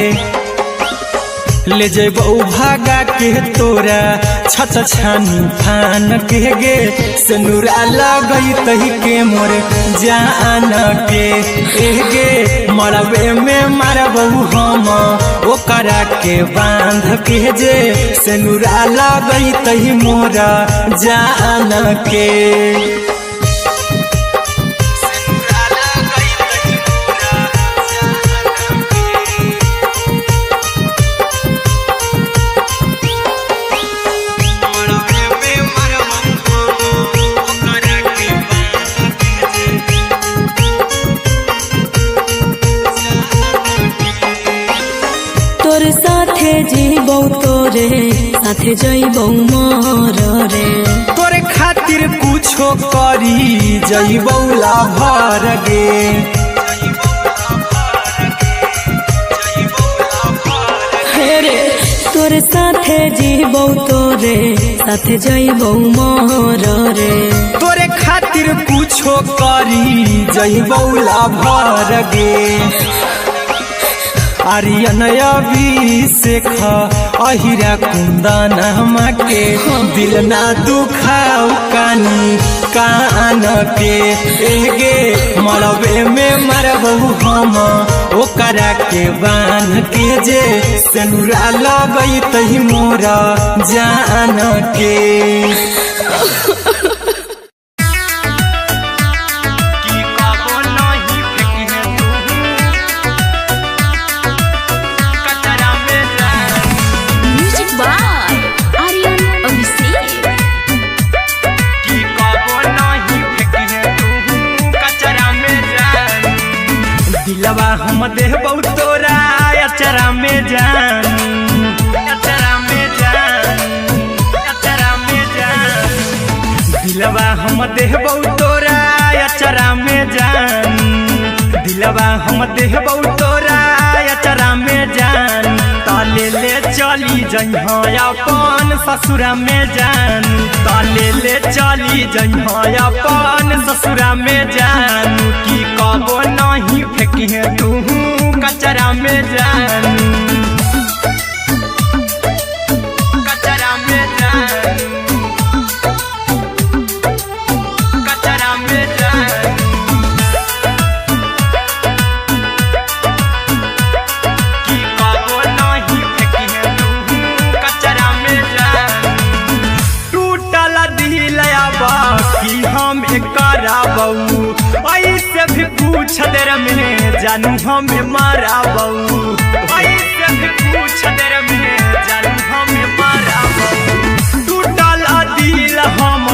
ले जेबौ भागा के तोरा छछ छानी फान के गे सेनुरा लगई तही के मोर जान के एगे मरबे में मरबौ हम ओकरा के बांध के जे सेनुरा लगई तही मोरा जान के जीबौ तोरे साथे जइबौ मोर रे तोरे खातिर कुछो करी जइबौ लाभर गे रे तोरे साथे जीबौ तोरे साथे जइबौ मोर रे तोरे खातिर कुछो करी जइबौ लाभर गे आर्यन अभिषेक अहिरा कुंदन के दिल ना दुखाऊ कानी कान के एगे मरबे में मरबौ हम ओकरा के बांध के जे सेनुरा लगई तही मोरा जान के दिलवा हम देबौ तोरा अचरा में जान अचरा में जान अचरा में जान दिलवा हम देबौ तोरा अचरा में जान दिलवा हम देबौ तोरा अचरा में जान ले ले चली जइहा अपन ससुरा में जानू ले ले चली जइहा अपन ससुरा में जानू की कबो नहीं फेंकिहे तू कचरा में जानू कचरा में जानू कचरा में जानू की कबो नहीं फेंकिहे तू कचरा में जानू टूटल दिल आबा कि हम कराबऊ ऐसे भी पूछ देर में जानू हमें माराबऊ ऐसे भी पूछ देर में जानू हमें माराबऊ टूटल दिल हम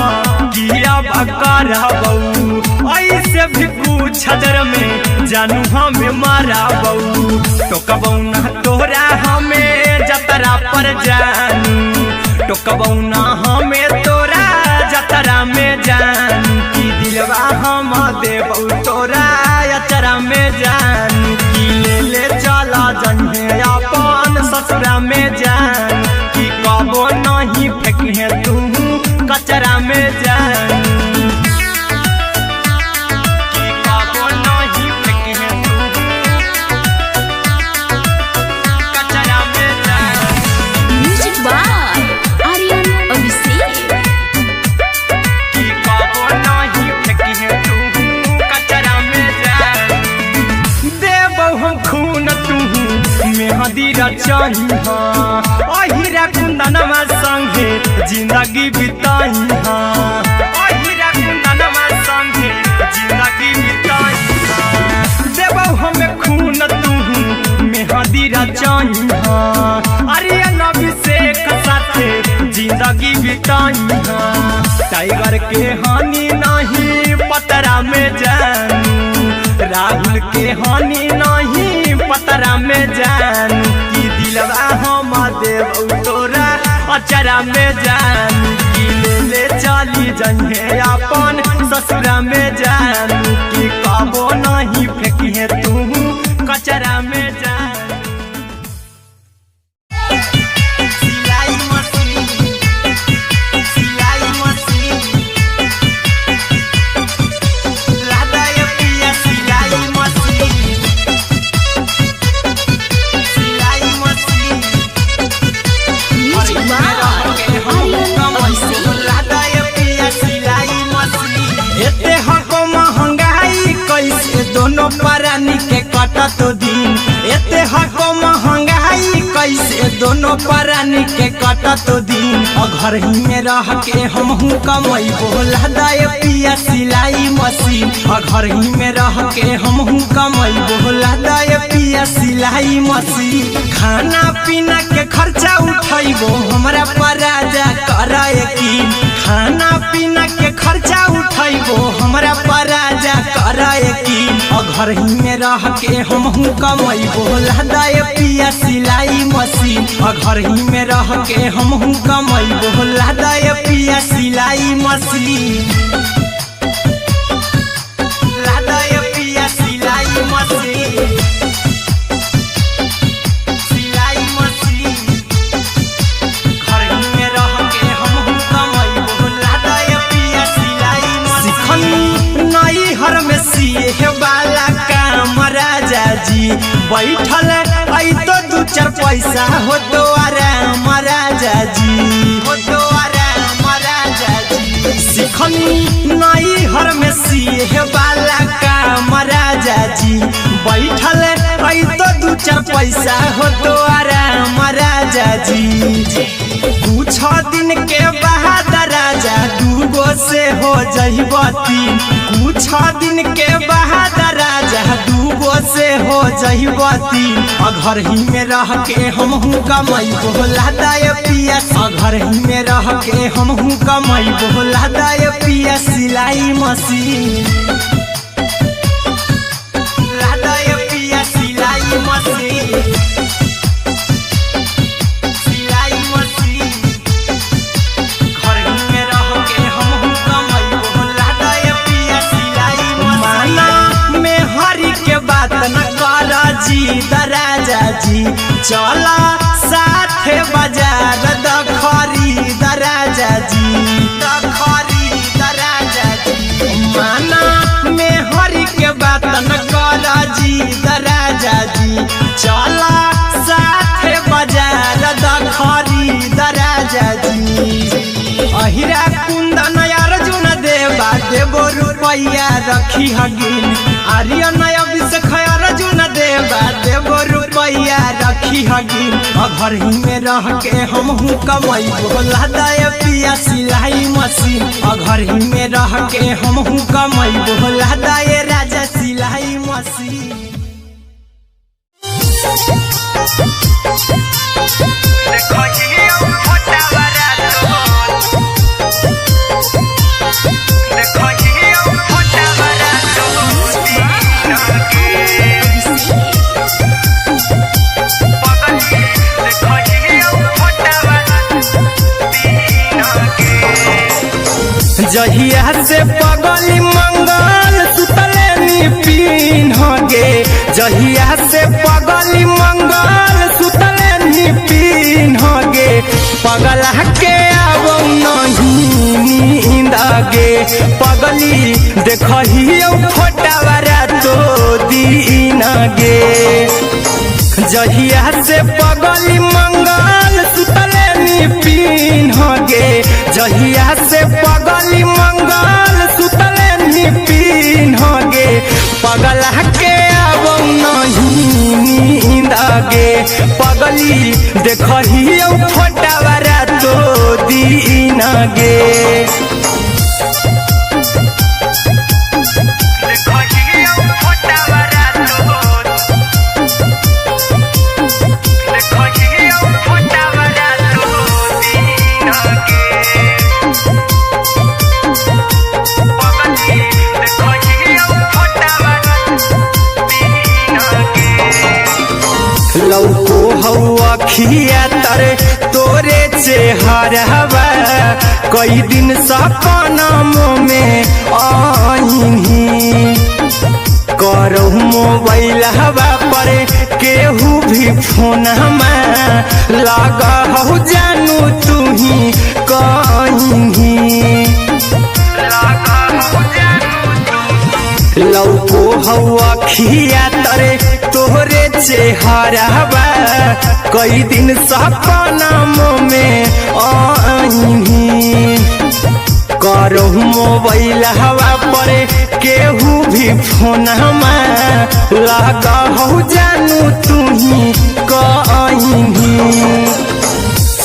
किया कराबऊ ऐसे भी पूछ देर में जानू हमें माराबऊ टोकबऊ ना तोरा हमें जतरा पर जानू टोकबऊ ना हमें तोरा जतरा में जानू की दिलवा हम देबऊ तोरा अचरा में जानू की ले ले चला जइहे अपन ससुरा में जानू की कबो नहीं फेंकिहे तू कचरा में जानू की कबो नहीं फेंकिहे तू कचरा में जानू म्यूजिक बाय आर्यन अभिषेक की कबो नहीं फेंकिहे तू कचरा में जानू देबऊ हम खून तू मेहंदी रचइहा अहिरा कुंदनमा संगे जिंदगी बिताइहा अहिरा कुंदनमा संगे जिंदगी बिताइहा देबऊ हम खून तू मेहंदी रचइहा आर्यन अभिषेक साथे जिंदगी बिताइहा टाइगर के हानि नहीं पतरा में जानू राहुल के हानि नहीं पतरा में जानू की दिलवा हम देबऊ तोरा अचरा में जानू की ले ले चली जइहे अपन ससुरा में जानू की कबो नहीं फेंकिहे तू कचरा में जानू सिलाई मशीन लादा ये पिया सिलाई machine music by Aryan Abhishek लादा ये पिया सिलाई मशीन एते हको महंगाई कैसे दोनों परानी के कटत दिन एते हको महंगाई कैसे दोनों परानी के कटत दिन घर ही में रह के हमहू कमैबो लादा ये पिया सिलाई मशीन घर ही में रह के हमहू कमैबो लादा ये पिया सिलाई मशीन खाना पीना के खर्चा उठैबो हमरा पराजा करे की खाना पीना के खर्चा उठैबो हमरा पराजा करे की घर ही में रह के हमहू कमैबो लादा ये पिया सिलाई मशीन घर ही में रह के हमहू कमैबो लादा ये पिया सिलाई मशीन लादा ये पिया सिलाई मशीन सिलाई मशीन घर ही में रह के हमहू कमैबो लादा ये पिया सिलाई मशीन नई हर में सिए वाला काम राजा जी बैठल आई तो दू चार पैसा हो तो आराम राजा जी हो तो आराम राजा जी सिखनी नई हर में सिए वाला काम राजा जी बैठल आई तो दू चार पैसा हो तो आराम राजा जी कुछ दिन के बाद राजा दूगो से हो जहिबती कुछ दिन के बाद राजा दूगो से हो जहिबती घर ही में रह के हमहू कमैबो लादा ये पिया घर ही में रह के हमहू कमैबो लादा ये पिया सिलाई मशीन लादा ये पिया सिलाई मशीन सिलाई मशीन घर ही में रह के हमहू कमैबो लादा ये पिया सिलाई मशीन में हरी के बात न कर जी दराजा जी चला साथे बाजार द खरीद राजा जी द खरीद राजा जी माना में हरि के बात न कर जी द राजा जी चला साथे बाजार द खरीद राजा जी अहिरा कुंदन अर्जुन देवा देवो रुपया रखी हगिन आर्यन अभिषेक अर्जुन देवा देवो रुपया रखी हगिन घर ही में रह के हमहू कमाई बोला दे पिया सिलाई मशीन घर ही में रह के हमहू कमाई बोला दे राजा सिलाई मशीन जहिया से पगली मंगल सुतले निपिन गे जहिया से पगली मंगल सुतले निपिन गे पगला के अब नहीं नींद गे पगली देखही फोटावारा तो दीन गे जहिया से पगली मंगल सुतले निपिन गे जहिया से पगली मंगल सुतले निपिन गे पगला के अब नहीं नींद गे पगली देखही फोटावारा तो दीन गे लौको हवा खिया तरे तोरे चेहरवा कई दिन सपनों में आईनी करो मोबाइल हवा पर केहू भी फोन लगा हो जानू तू ही कहीं लौको हवा खिया तरे तोहरे चेहरवा कई दिन सपनों में आईनी करो मोबाइल हवा पर केहू भी फोन लगा हो जानू तू ही कहीं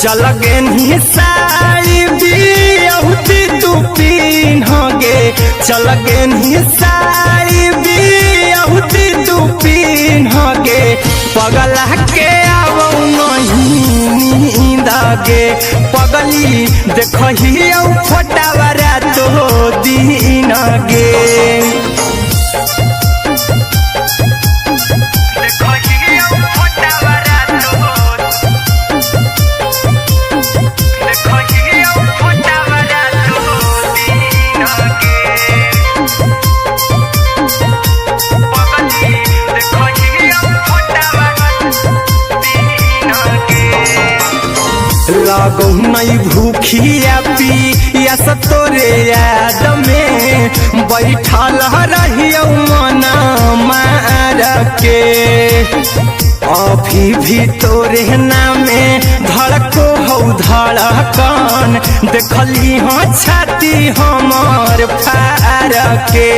चल गे साड़ी बिहुती तू पीन गे चल गे साड़ी बिहुती तू पीन गे पगला के अब नहीं नींद गे पगली देखही फोटावारा तो दीन गे लागो नहीं भूखिया पिया तोरे याद में बैठल रहियो मना मार के अभी भी तोरे नामे धड़को हो धड़कन देखली हाँ छाती हमार फार के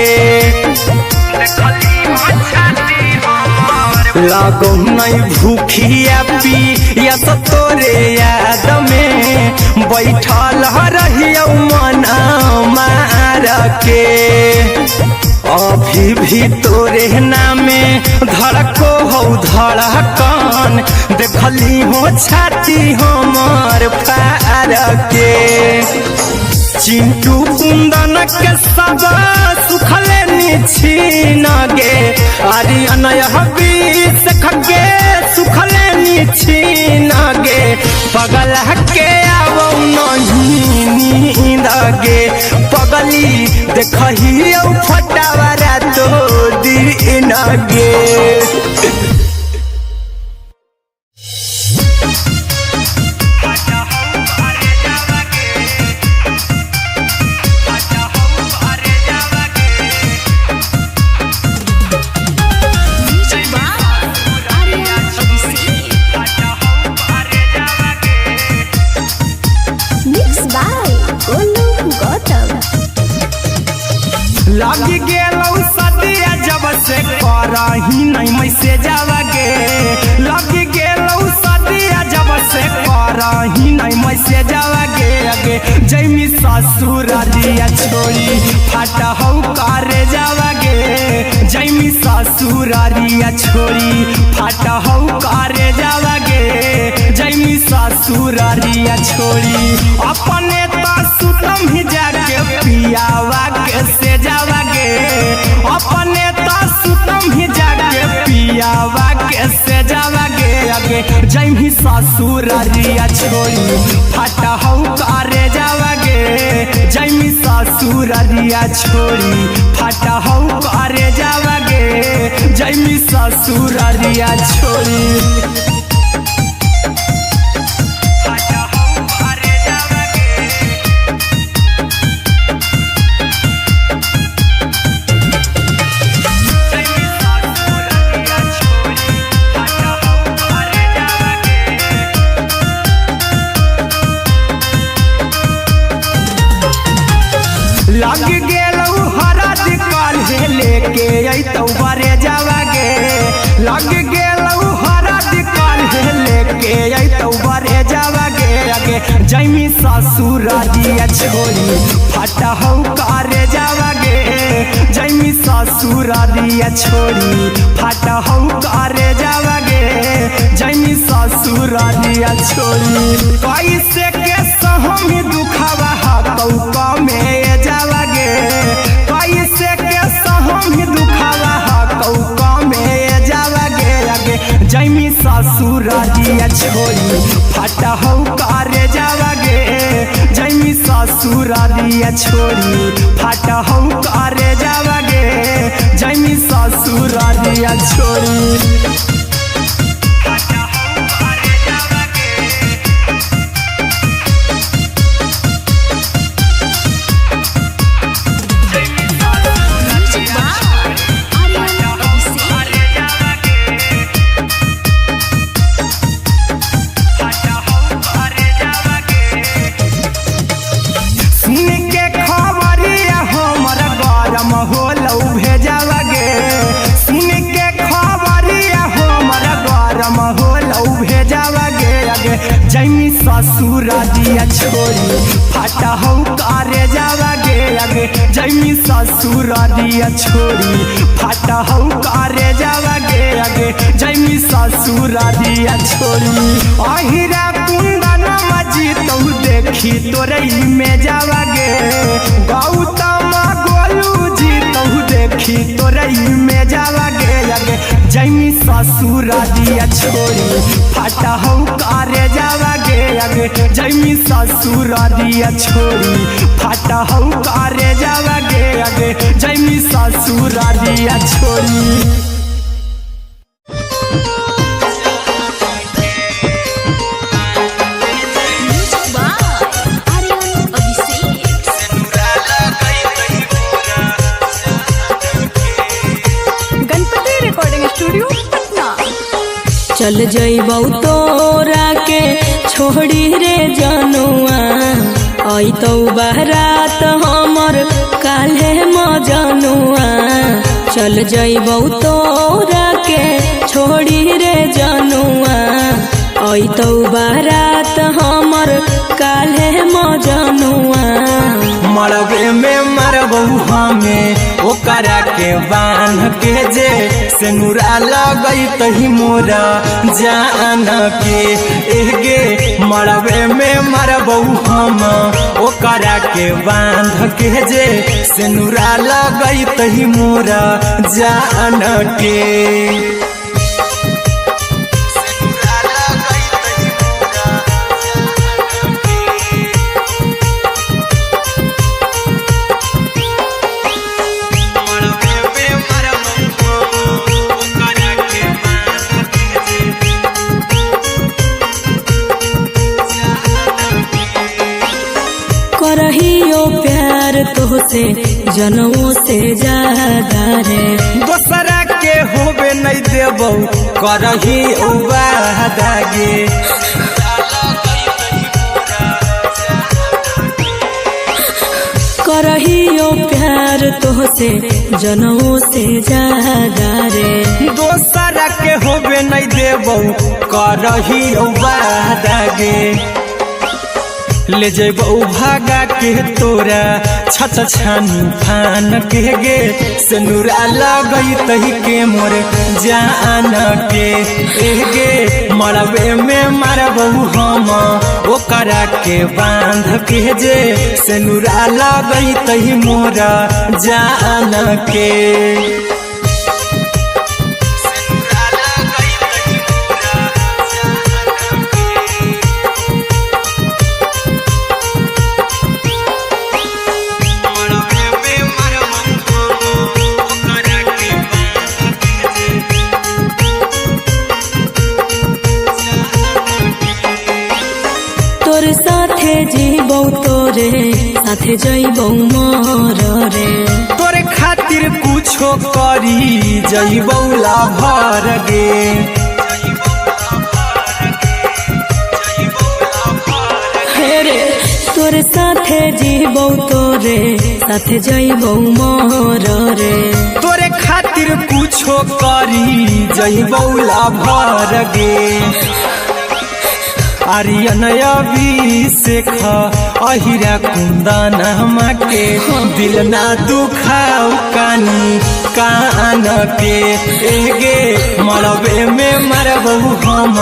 लागो नहीं भूखिया पिया तोरे याद में बैठल रहियो मना मार के अभी भी तोरे नामे धड़को हो धड़कन देखली हो छाती हमार फार के चिंटू कुंदन के सब सुखले छीन गे आर्यन अभिषेक के सुखले छीन गे पगला के अब नहीं नींद गे पगली देखही फटावारा तो दीन गे लग गेलौ सदिया जब से करही नहीं मैसेजवा गे लग गेलौ सदिया जब से करही नहीं मैसेजवा गे जैमी ससुरारिया छोड़ी फाटा हौ करे जावा गे जैमी ससुरारिया छोड़ी फाटा हौ करे जावा गे जैमी ससुरारिया छोड़ी अपने तो सुतम ही जाके पियावा के से जावा गे अपने तो सुतम ही जाके पियावा के से जावा गे जैमी ससुरारिया छोड़ी फाटा हौ करे जावा गे जैमी ससुरारिया छोड़ी फाटा हौ करे जावा गे जैमी ससुरारिया छोड़ी लग गेलौ हरद काल्हे लेके अइतौ बरे जावा गे लग गेलौ हरद काल्हे लेके अइतौ बरे जावा गे जैमी ससुरारिया छोड़ी फाटा हौ करे जावा गे जैमी ससुरारिया छोड़ी फाटा हौ करे जावा गे जैमी ससुरारिया छोड़ी कैसे के सहम दुखवा हतौ कमे जावा गे कैसे के सहम दुखवा हतौ कमे जावा गे जैमी ससुरारिया छोड़ी फाटा हौ करे जावा गे जैमी ससुरारिया छोड़ी फाटा हौ करे जावा गे जैमी ससुरारिया छोड़ी होलौ भेजावा गे सुन के खबरिया हमर गरम होलौ भेजावा गे जैमी ससुरारिया छोड़ी फाटा हौ करे जावा गे जैमी ससुरारिया छोड़ी फाटा हौ करे जावा गे जैमी ससुरारिया छोड़ी अहिरा कुंदन मजीतौ देखी तोरई में जावा गे गौतम गोलू जीतौ देखी तोरई में जावा गे जैमी ससुरारिया छोड़ी फाटा हौ करे जावा गे जैमी ससुरारिया छोड़ी फाटा हौ करे जावा गे जैमी ससुरारिया छोड़ी चल जइबौ तोरा के छोड़ी रे जनुआ अइतौ बारात हमर काल्हे मजनुआ चल जइबौ तोरा के छोड़ी रे जनुआ अइतौ बारात हमर काल्हे मजनुआ मरबे में मरबौ हमें ओकरा के बांध के जे सेनुरा लगैतहि मोरा जान के एगे मरबे में मरबौ हम ओकरा के बांध के जे सेनुरा लगैतहि मोरा जान के करहियो प्यार तोहसे जनमों से ज्यादा रे दोसरा के होबे नहीं देबौ करही वादा गे करहियो प्यार प्यार तोहसे जनमों से ज्यादा रे। दोसरा के होबे नहीं देबो करही वादा गे, ले जेबो भागा के तोरा छछ छानी फान के गे, सिनुरा लगई तही के मोर जान के गे, मरबे में मारबो हम ओकरा के बांध के जे, सिनुरा लगई तही मोर जान के। तोर साथे जीबौ तोरे साथे जइबौ मोर रे, तोरे खातिर कुछो करी जइबौ लाभर गे, रे तोर साथे जीबौ तोरे साथे जइबौ मोर रे, तोरे खातिर कुछो करी जइबौ लाभर गे। आर्यन अभिषेक अहिरा कुंदन के, दिल ना दुखाऊ कानी कान के गे, मरबे में मरबो हम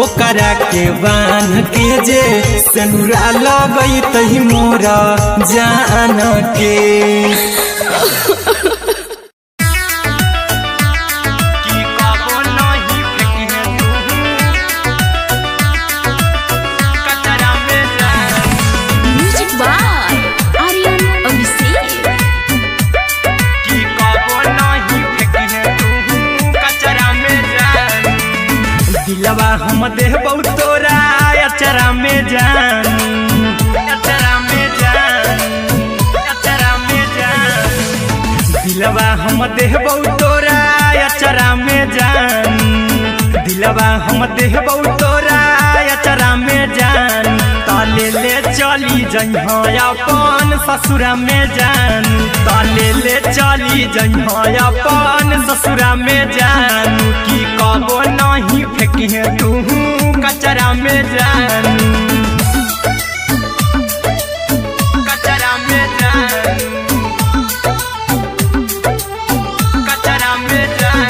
ओकरा के बांध के जे, सिनुरा लगई तही मोर जान के। दिलवा हम देबौ तोरा अचरा में जान, अचरा में जान, अचरा में जान, दिलवा हम देबौ तोरा अचरा में जान, दिलवा हम देबौ तोरा अचरा में जान, ताले ले चली जइहा अपन ससुरा में जान, ताले ले चली जइहा अपन ससुरा में जान, की कबो नहीं फेंकिहे तू कचरा में जान, कचरा में जान, कचरा में जान।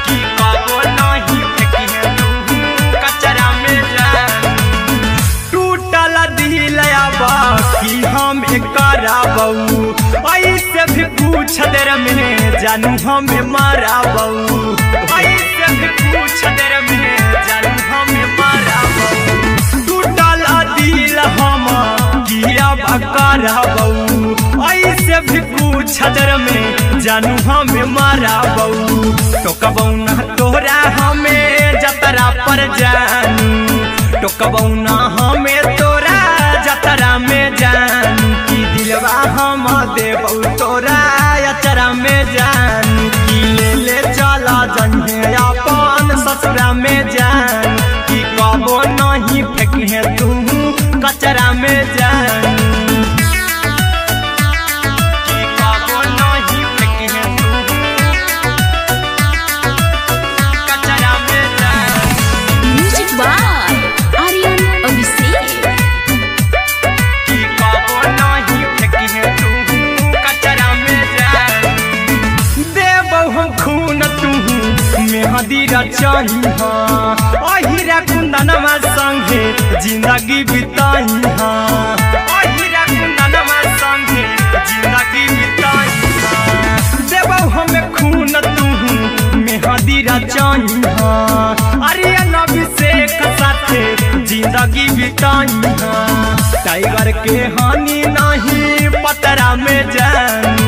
की कबो नहीं फेंकिहे तू कचरा में जान, टूटल दिल बाकी हम कराबौ, ऐसे भी पूछ देर में जानू हमें माराबौ, ऐसे भी पूछ देर में जानू हमें माराबौ, टूटल दिल हम किया कराबौ, ऐसे भी पूछ देर में जानू हमें माराबौ, टोकबौ ना तोरा हमें जतरा पर जानू, टोकबौ ना हमें तोरा जतरा में जानू, की दिलवा हम देबौ तोरा अचरा में जानू, की ले ले चला जइहे अपन ससुरा में जान, की कबो नहीं फेंकिहे तू कचरा में जानू, की कबो नहीं फेंकिहे तू कचरा में जान। Music by Aryan Abhishek. की कबो नहीं फेंकिहे तू कचरा में जान, देबौ हम खून तू मेहंदी रचइहा, अहिरा कुंदनमा संगे जिंदगी बिताइहा, अहिरा कुंदनमा संगे जिंदगी बिताइहा, देबौ हमें खून तू मेहंदी रचइहा, आर्यन अभिषेक साथे जिंदगी बिताइहा, टाइगर के हानि नहीं पतरा में जानू,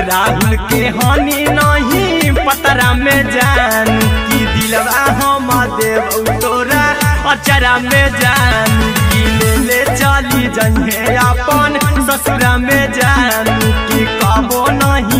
राहुल के हानि नहीं पतरा में जानू, की दिलवा हम देबौ तोरा अचरा में जानू, की ले ले चली जइहे अपन ससुरा में जानू, की कबो नहीं